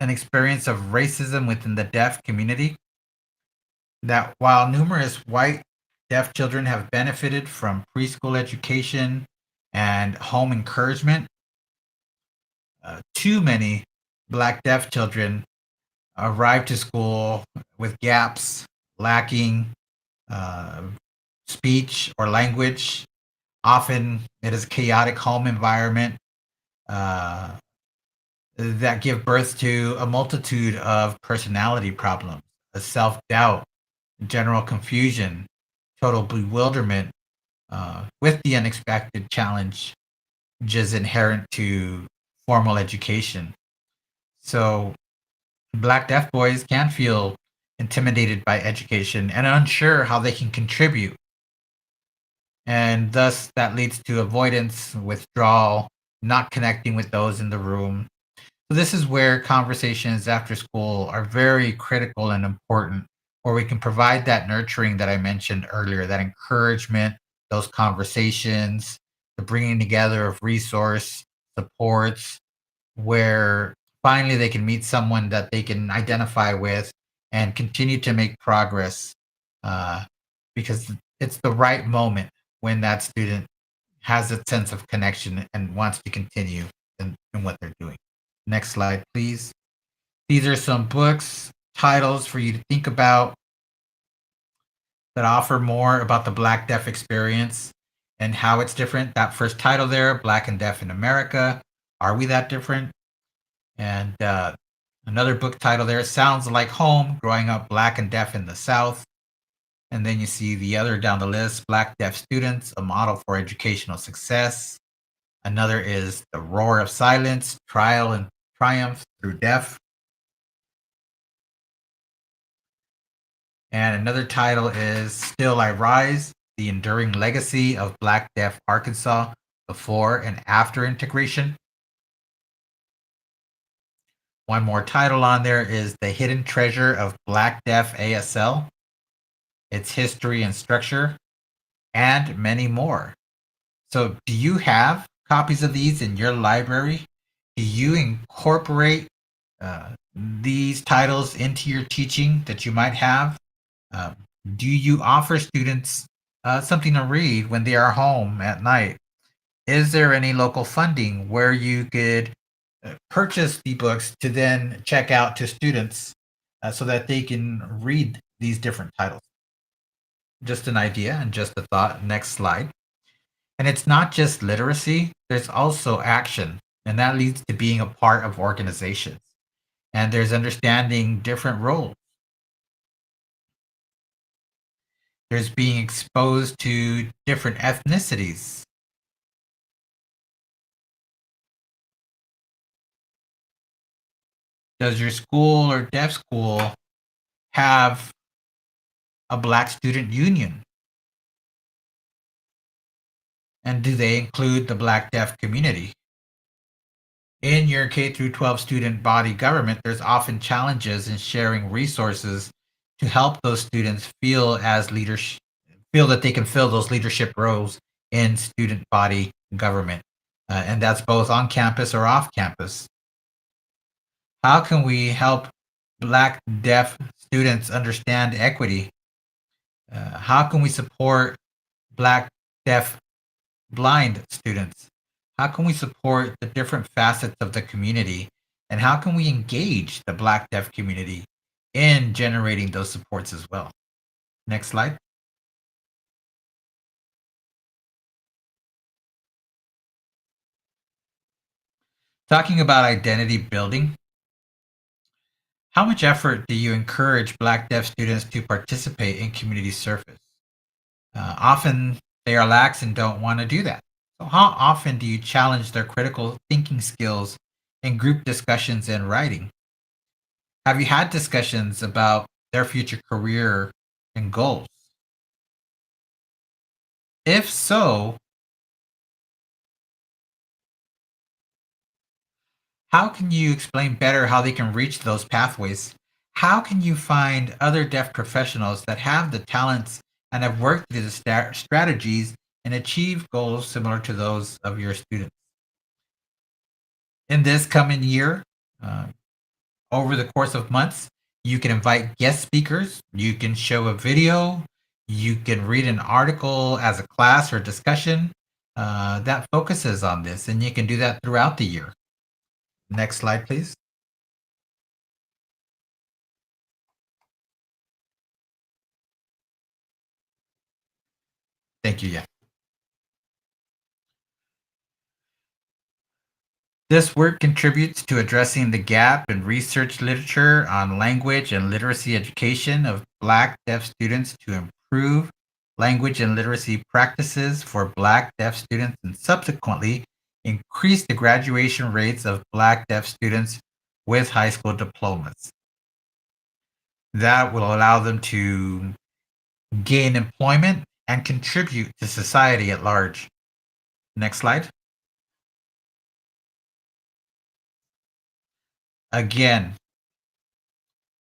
an experience of racism within the deaf community. That while numerous white deaf children have benefited from preschool education and home encouragement, too many Black deaf children arrive to school with gaps, lacking uh, speech or language. Often it is a chaotic home environment uh, that give birth to a multitude of personality problems, a self-doubt, general confusion, total bewilderment, with the unexpected challenge just inherent to formal education. So Black deaf boys can feel intimidated by education and unsure how they can contribute. And thus, that leads to avoidance, withdrawal, not connecting with those in the room. So, this is where conversations after school are very critical and important, where we can provide that nurturing that I mentioned earlier, that encouragement, those conversations, the bringing together of resource supports, where finally they can meet someone that they can identify with and continue to make progress uh, because it's the right moment when that student has a sense of connection and wants to continue in what they're doing. Next slide, please. These are some books, titles for you to think about that offer more about the Black Deaf experience and how it's different. That first title there, Black and Deaf in America. Are we that different? And another book title there, Sounds Like Home, Growing Up Black and Deaf in the South. And then you see the other down the list, Black Deaf Students, a Model for Educational Success. Another is The Roar of Silence, Trial and Triumph Through Deaf. And another title is Still I Rise, The Enduring Legacy of Black Deaf Arkansas Before and After Integration. One more title on there is The Hidden Treasure of Black Deaf ASL, Its History and Structure, and many more. So, do you have copies of these in your library? Do you incorporate these titles into your teaching that you might have? Um, do you offer students something to read when they are home at night? Is there any local funding where you could purchase the books to then check out to students so that they can read these different titles? Just an idea and just a thought. Next slide. And it's not just literacy, there's also action, and that leads to being a part of organizations. And there's understanding different roles. There's being exposed to different ethnicities. Does your school or deaf school have a Black student union? And do they include the Black deaf community? In your K through 12 student body government, there's often challenges in sharing resources to help those students feel as leaders, feel that they can fill those leadership roles in student body government. And that's both on campus or off campus. How can we help Black deaf students understand equity? How can we support Black deaf blind students? How can we support the different facets of the community? And how can we engage the Black deaf community in generating those supports as well? Next slide. Talking about identity building, how much effort do you encourage Black deaf students to participate in community service? Often they are lax and don't want to do that. So, how often do you challenge their critical thinking skills in group discussions and writing? Have you had discussions about their future career and goals? If so, how can you explain better how they can reach those pathways? How can you find other deaf professionals that have the talents and have worked these strategies and achieve goals similar to those of your students? In this coming year, uh, over the course of months, you can invite guest speakers, you can show a video, you can read an article as a class or discussion that focuses on this, and you can do that throughout the year. Next slide, please. Thank you. Yeah. This work contributes to addressing the gap in research literature on language and literacy education of Black deaf students to improve language and literacy practices for Black deaf students and subsequently increase the graduation rates of Black deaf students with high school diplomas. That will allow them to gain employment and contribute to society at large. Next slide. Again,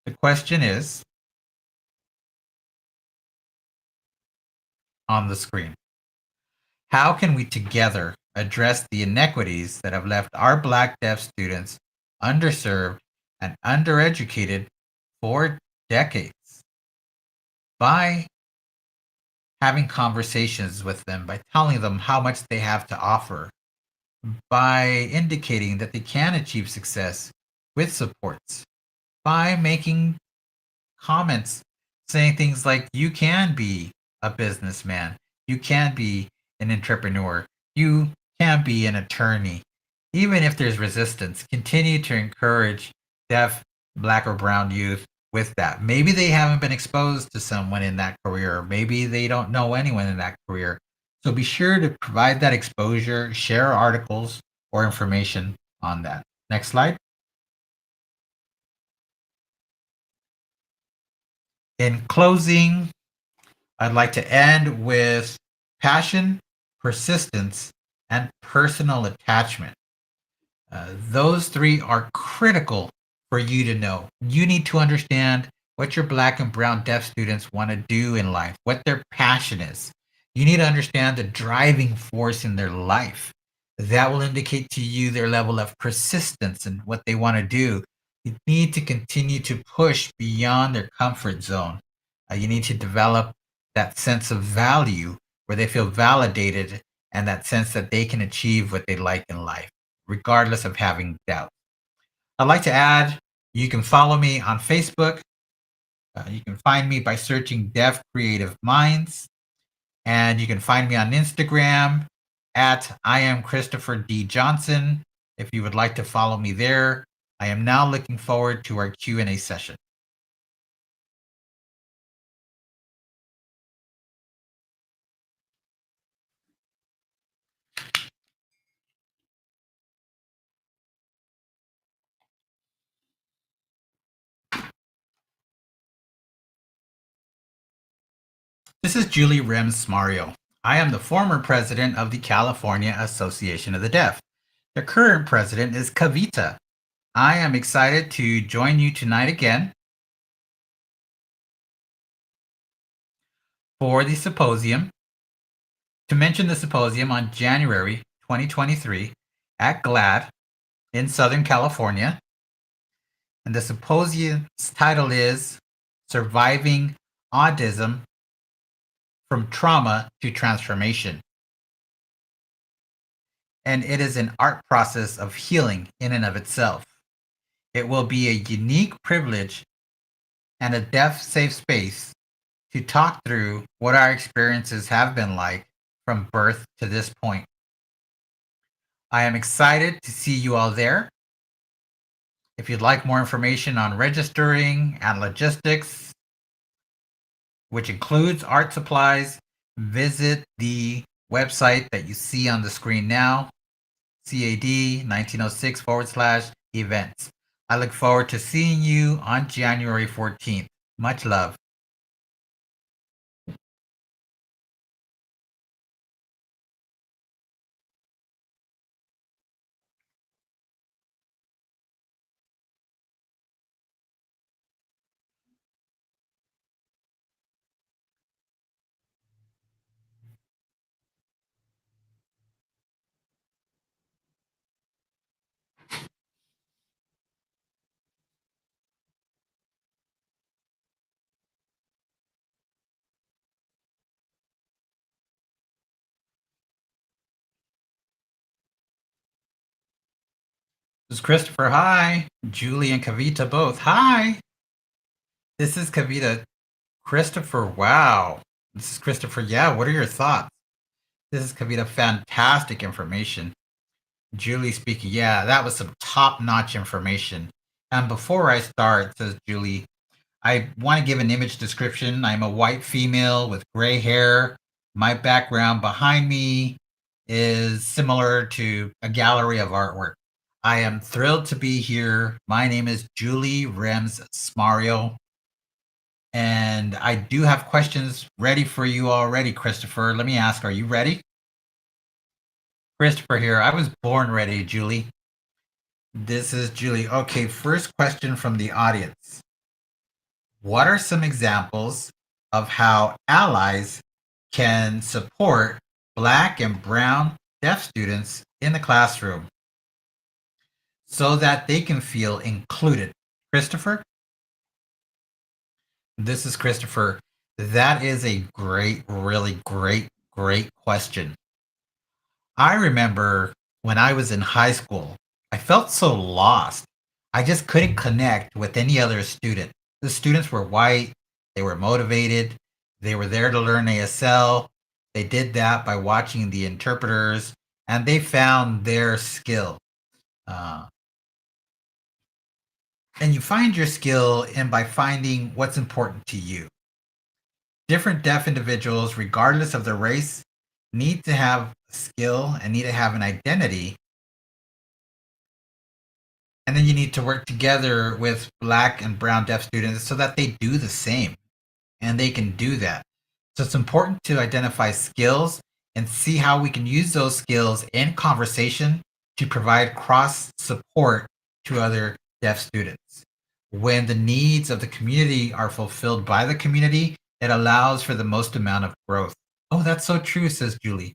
the question is on the screen. How can we together address the inequities that have left our Black deaf students underserved and undereducated for decades? By having conversations with them, by telling them how much they have to offer, by indicating that they can achieve success with supports, by making comments saying things like, you can be a businessman, you can be an entrepreneur, you can be an attorney. Even if there's resistance, continue to encourage deaf, Black, or brown youth with that. Maybe they haven't been exposed to someone in that career. Maybe they don't know anyone in that career. So be sure to provide that exposure, share articles or information on that. Next slide. In closing, I'd like to end with passion, persistence, and personal attachment. Those three are critical for you to know. You need to understand what your Black and brown deaf students want to do in life, what their passion is. You need to understand the driving force in their life. That will indicate to you their level of persistence and what they want to do. You need to continue to push beyond their comfort zone. You need to develop that sense of value where they feel validated and that sense that they can achieve what they like in life, regardless of having doubt. I'd like to add, you can follow me on Facebook. You can find me by searching Deaf Creative Minds. And you can find me on Instagram at I am Christopher D. Johnson. If you would like to follow me there, I am now looking forward to our Q&A session. This is Julie Rems Mario. I am the former president of the California Association of the Deaf. The current president is Kavita. I am excited to join you tonight again for the symposium. To mention the symposium on January 2023 at GLAD in Southern California. And the symposium's title is Surviving Autism from Trauma to Transformation. And it is an art process of healing in and of itself. It will be a unique privilege and a deaf safe space to talk through what our experiences have been like from birth to this point. I am excited to see you all there. If you'd like more information on registering and logistics, which includes art supplies, visit the website that you see on the screen now, CAD1906/events. I look forward to seeing you on January 14th. Much love. This is Christopher. Hi. Julie and Kavita both. Hi. This is Kavita. Christopher. Wow. This is Christopher. Yeah. What are your thoughts? This is Kavita. Fantastic information. Julie speaking. Yeah, that was some top notch information. And before I start, says Julie, I want to give an image description. I'm a white female with gray hair. My background behind me is similar to a gallery of artwork. I am thrilled to be here. My name is Julie Rems Smario. And I do have questions ready for you already, Christopher. Let me ask, are you ready? Christopher here. I was born ready, Julie. This is Julie. Okay, first question from the audience. What are some examples of how allies can support Black and Brown deaf students in the classroom so that they can feel included? Christopher? This is Christopher. That is a great, really great question. I remember when I was in high school, I felt so lost. I just couldn't connect with any other student. The students were white, they were motivated, they were there to learn ASL. They did that by watching the interpreters, and they found their skill. Uh, and you find your skill in by finding what's important to you. Different deaf individuals, regardless of their race, need to have skill and need to have an identity. And then you need to work together with Black and Brown deaf students so that they do the same and they can do that. So it's important to identify skills and see how we can use those skills in conversation to provide cross support to other deaf students. When the needs of the community are fulfilled by the community, it allows for the most amount of growth. Oh, that's so true, says Julie.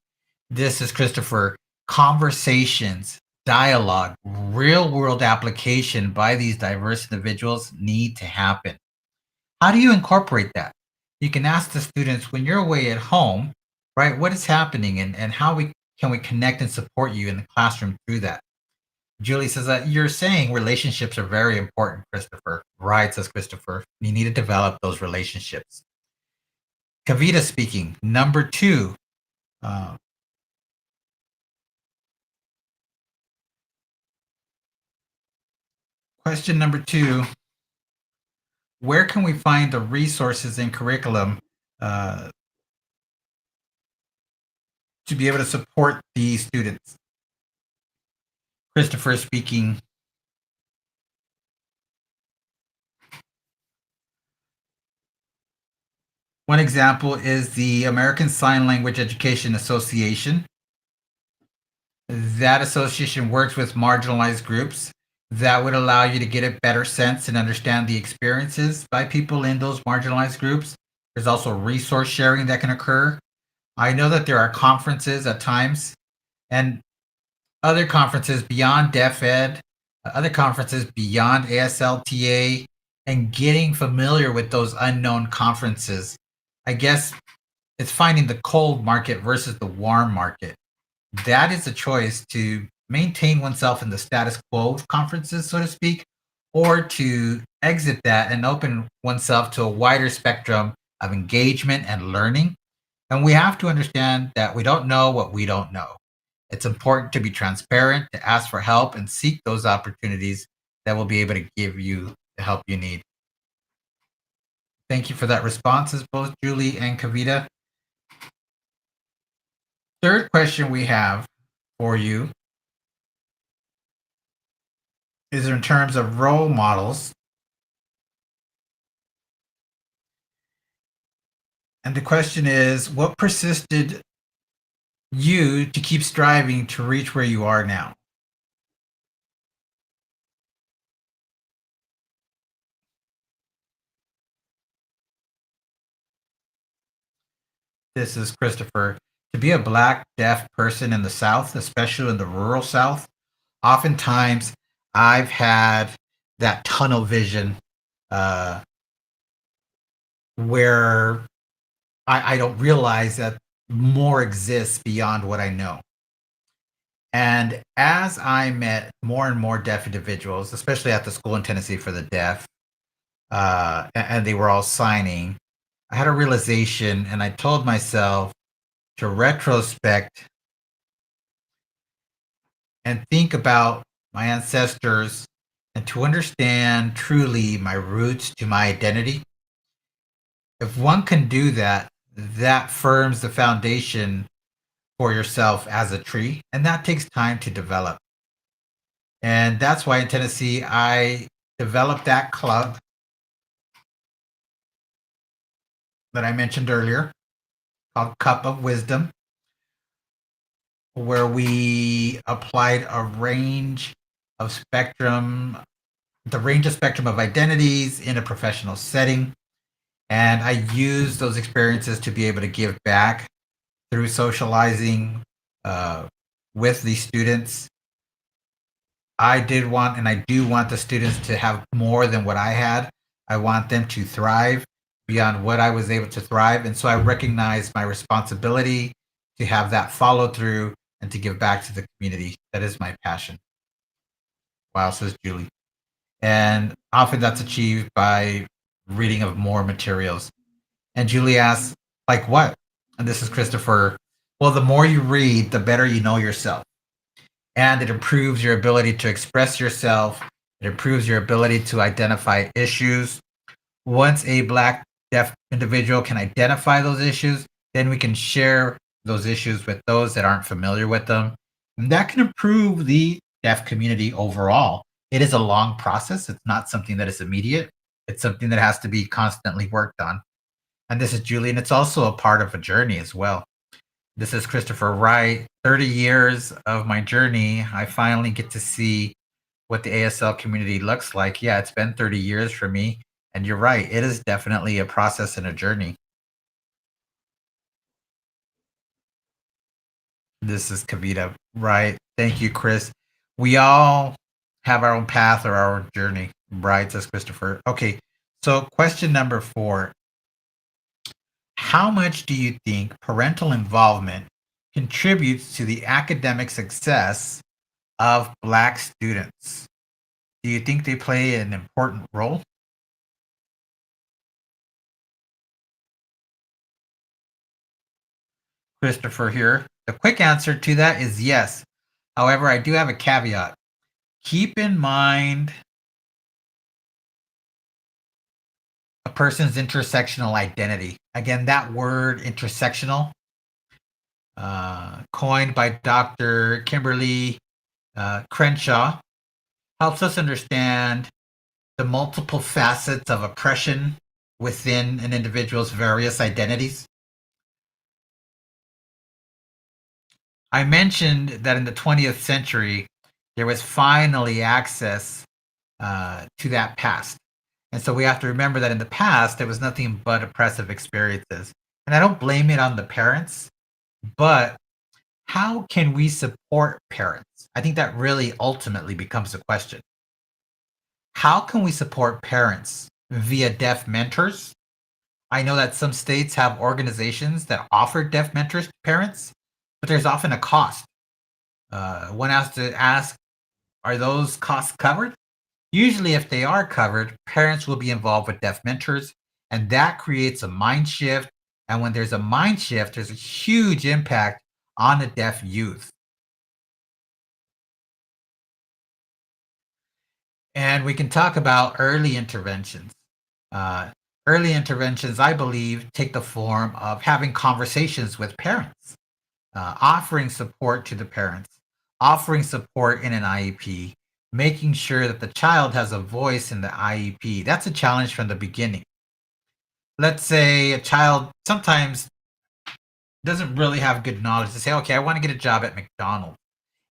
This is Christopher. Conversations, dialogue, real world application by these diverse individuals need to happen. How do you incorporate that? You can ask the students when you're away at home, right? What is happening and how can we connect and support you in the classroom through that? Julie says that you're saying relationships are very important, Christopher. Right, says Christopher. You need to develop those relationships. Kavita speaking. Number two. Question number two. Where can we find the resources and curriculum uh, to be able to support these students? Christopher speaking. One example is the American Sign Language Education Association. That association works with marginalized groups that would allow you to get a better sense and understand the experiences by people in those marginalized groups. There's also resource sharing that can occur. I know that there are conferences at times and other conferences beyond Deaf Ed, other conferences beyond ASLTA, and getting familiar with those unknown conferences. I guess it's finding the cold market versus the warm market. That is a choice to maintain oneself in the status quo of conferences, so to speak, or to exit that and open oneself to a wider spectrum of engagement and learning. And we have to understand that we don't know what we don't know. It's important to be transparent, to ask for help, and seek those opportunities that will be able to give you the help you need. Thank you for that responses, both Julie and Kavita. Third question we have for you is in terms of role models. And the question is, what persisted you to keep striving to reach where you are now? This is Christopher. To be a Black, deaf person in the South, especially in the rural South, oftentimes I've had that tunnel vision uh, where I don't realize that more exists beyond what I know. And as I met more and more deaf individuals, especially at the school in Tennessee for the deaf, and they were all signing, I had a realization and I told myself to retrospect and think about my ancestors and to understand truly my roots to my identity. If one can do that, that firms the foundation for yourself as a tree, and that takes time to develop. And that's why in Tennessee, I developed that club that I mentioned earlier called Cup of Wisdom, where we applied a range of spectrum, the range of spectrum of identities in a professional setting. And I used those experiences to be able to give back through socializing uh, with the students. I did want, and I do want the students to have more than what I had. I want them to thrive beyond what I was able to thrive. And so I recognize my responsibility to have that follow through and to give back to the community. That is my passion. Wow, says Julie. And often that's achieved by reading of more materials. And Julie asks, like what? And this is Christopher. Well, the more you read, the better you know yourself. And it improves your ability to express yourself. It improves your ability to identify issues. Once a Black deaf individual can identify those issues, then we can share those issues with those that aren't familiar with them. And that can improve the deaf community overall. It is a long process. It's not something that is immediate. It's something that has to be constantly worked on. And this is Julie, and it's also a part of a journey as well. This is Christopher Wright. 30 years of my journey, I finally get to see what the ASL community looks like. Yeah, it's been 30 years for me. And you're right, it is definitely a process and a journey. This is Kavita. Right. Thank you, Chris. We all have our own path or our own journey. Right, says Christopher. Okay. So, question number 4. How much do you think parental involvement contributes to the academic success of Black students? Do you think they play an important role? Christopher here. The quick answer to that is yes. However, I do have a caveat. Keep in mind a person's intersectional identity. Again, that word intersectional, coined by Dr. Kimberly Crenshaw, helps us understand the multiple facets of oppression within an individual's various identities. I mentioned that in the 20th century, there was finally access to that past. And so we have to remember that in the past, there was nothing but oppressive experiences. And I don't blame it on the parents, but how can we support parents? I think that really ultimately becomes the question. How can we support parents via deaf mentors? I know that some states have organizations that offer deaf mentors to parents, but there's often a cost. One has to ask, are those costs covered? Usually, if they are covered, parents will be involved with deaf mentors, and that creates a mind shift. And when there's a mind shift, there's a huge impact on the deaf youth. And we can talk about early interventions. Uh, Early interventions, I believe, take the form of having conversations with parents, offering support to the parents, offering support in an IEP, making sure that the child has a voice in the IEP. That's a challenge from the beginning. Let's say a child sometimes doesn't really have good knowledge to say, okay, I want to get a job at McDonald's.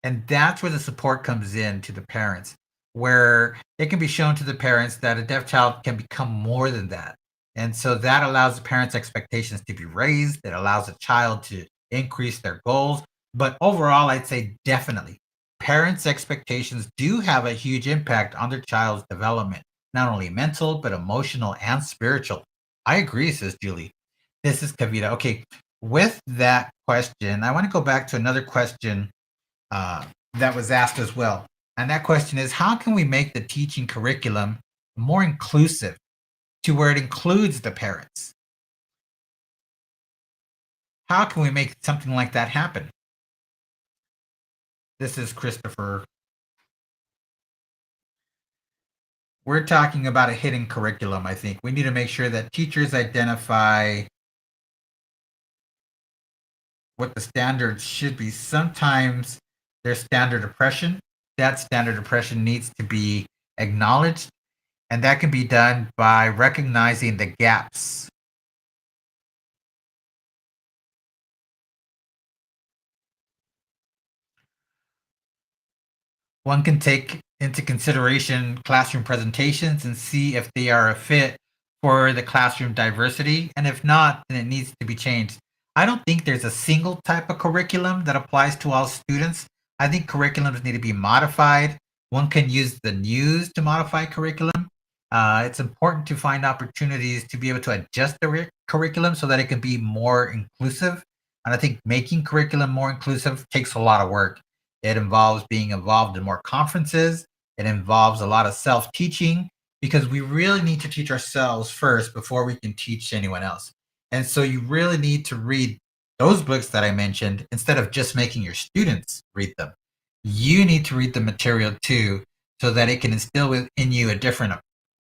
And that's where the support comes in to the parents, where it can be shown to the parents that a deaf child can become more than that. And so that allows the parents' expectations to be raised. It allows a child to increase their goals. But overall, I'd say definitely parents' expectations do have a huge impact on their child's development, not only mental, but emotional and spiritual. I agree, says Julie. This is Kavita. Okay, with that question, I want to go back to another question that was asked as well. And that question is, how can we make the teaching curriculum more inclusive to where it includes the parents? How can we make something like that happen? This is Christopher. We're talking about a hidden curriculum, I think. We need to make sure that teachers identify what the standards should be. Sometimes there's standard oppression. That standard oppression needs to be acknowledged, and that can be done by recognizing the gaps. One can take into consideration classroom presentations and see if they are a fit for the classroom diversity. And if not, then it needs to be changed. I don't think there's a single type of curriculum that applies to all students. I think curriculums need to be modified. One can use the news to modify curriculum. It's important to find opportunities to be able to adjust the curriculum so that it can be more inclusive. And I think making curriculum more inclusive takes a lot of work. It involves being involved in more conferences. It involves a lot of self-teaching because we really need to teach ourselves first before we can teach anyone else. And so you really need to read those books that I mentioned instead of just making your students read them. You need to read the material too so that it can instill within you a different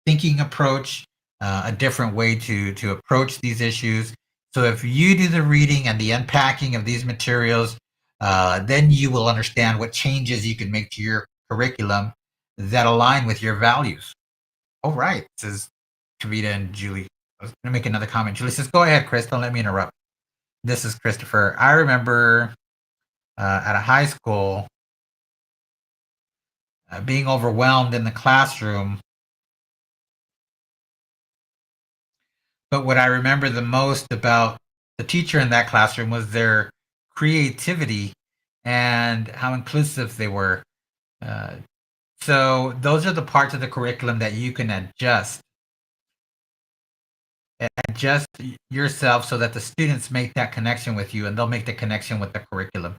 thinking approach, a different way to approach these issues. So if you do the reading and the unpacking of these materials, then you will understand what changes you can make to your curriculum that align with your values. All right, says Kavita and Julie. I was going to make another comment. Julie says, go ahead, Chris. Don't let me interrupt. This is Christopher. I remember at a high school being overwhelmed in the classroom. But what I remember the most about the teacher in that classroom was their creativity and how inclusive they were. So those are the parts of the curriculum that you can adjust yourself so that the students make that connection with you and they'll make the connection with the curriculum.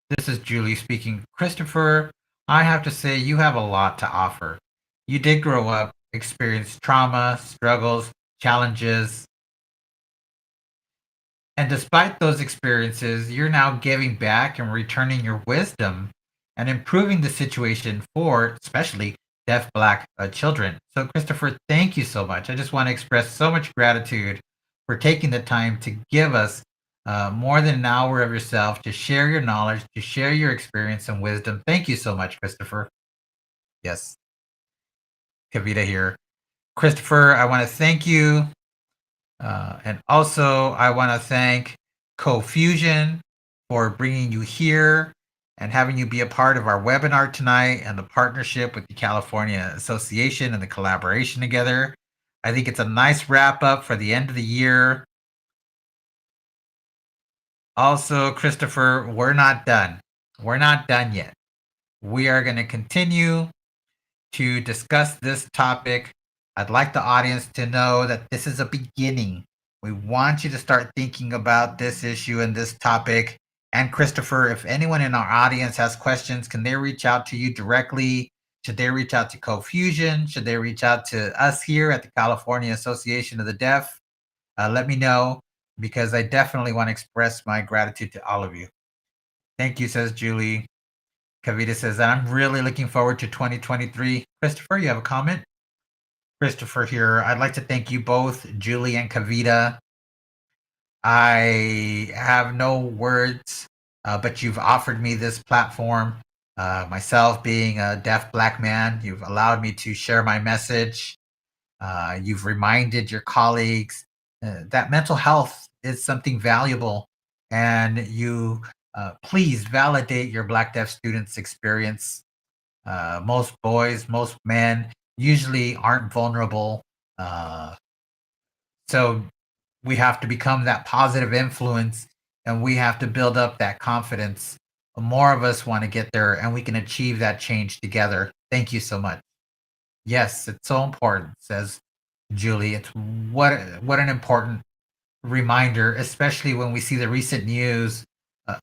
This is Julie speaking. Christopher, I have to say you have a lot to offer. You did grow up, experience trauma, struggles, challenges, and despite those experiences, you're now giving back and returning your wisdom and improving the situation for especially deaf Black children. So, Christopher, thank you so much. I just want to express so much gratitude for taking the time to give us more than an hour of yourself to share your knowledge, to share your experience and wisdom. Thank you so much, Christopher. Yes, Kavita here. Christopher, I want to thank you. And also, I want to thank CoFusion for bringing you here and having you be a part of our webinar tonight and the partnership with the California Association and the collaboration together. I think it's a nice wrap up for the end of the year. Also, Christopher, we're not done. We're not done yet. We are going to continue to discuss this topic. I'd like the audience to know that this is a beginning. We want you to start thinking about this issue and this topic. And Christopher, if anyone in our audience has questions, can they reach out to you directly? Should they reach out to CoFusion? Should they reach out to us here at the California Association of the Deaf? Let me know, because I definitely want to express my gratitude to all of you. Thank you, says Julie. Kavita says, I'm really looking forward to 2023. Christopher, you have a comment? Christopher here. I'd like to thank you both, Julie and Kavita. I have no words, but you've offered me this platform. Myself being a deaf Black man, you've allowed me to share my message. You've reminded your colleagues that mental health is something valuable, and you please validate your Black deaf students' experience. Most boys, most men usually aren't vulnerable. So we have to become that positive influence, and we have to build up that confidence. More of us want to get there, and we can achieve that change together. Thank you so much. Yes, it's so important, says Julie. It's what an important reminder, especially when we see the recent news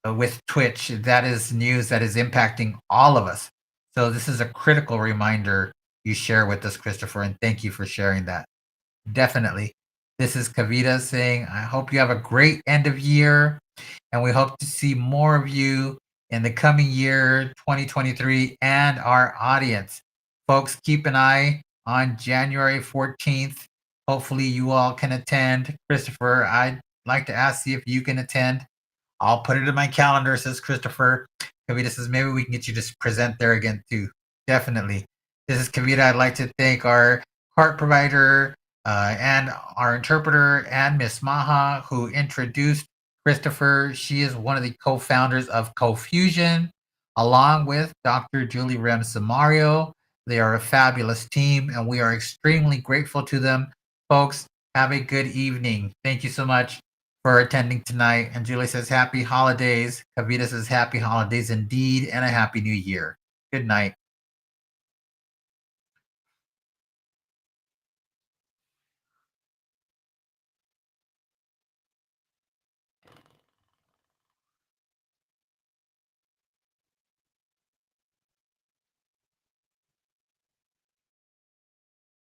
with Twitch. That is news that is impacting all of us. So this is a critical reminder you share with us, Christopher, and thank you for sharing that. Definitely. This is Kavita saying, I hope you have a great end of year, and we hope to see more of you in the coming year, 2023, and our audience. Folks, keep an eye on January 14th. Hopefully, you all can attend. Christopher, I'd like to ask you if you can attend. I'll put it in my calendar, says Christopher. Kavita says, maybe we can get you to present there again, too. Definitely. This is Kavita. I'd like to thank our cart provider and our interpreter and Miss Maha, who introduced Christopher. She is one of the co-founders of CoFusion, along with Dr. Julie Rem Samario. They are a fabulous team, and we are extremely grateful to them. Folks, have a good evening. Thank you so much for attending tonight. And Julie says, happy holidays. Kavita says, happy holidays indeed, and a happy new year. Good night.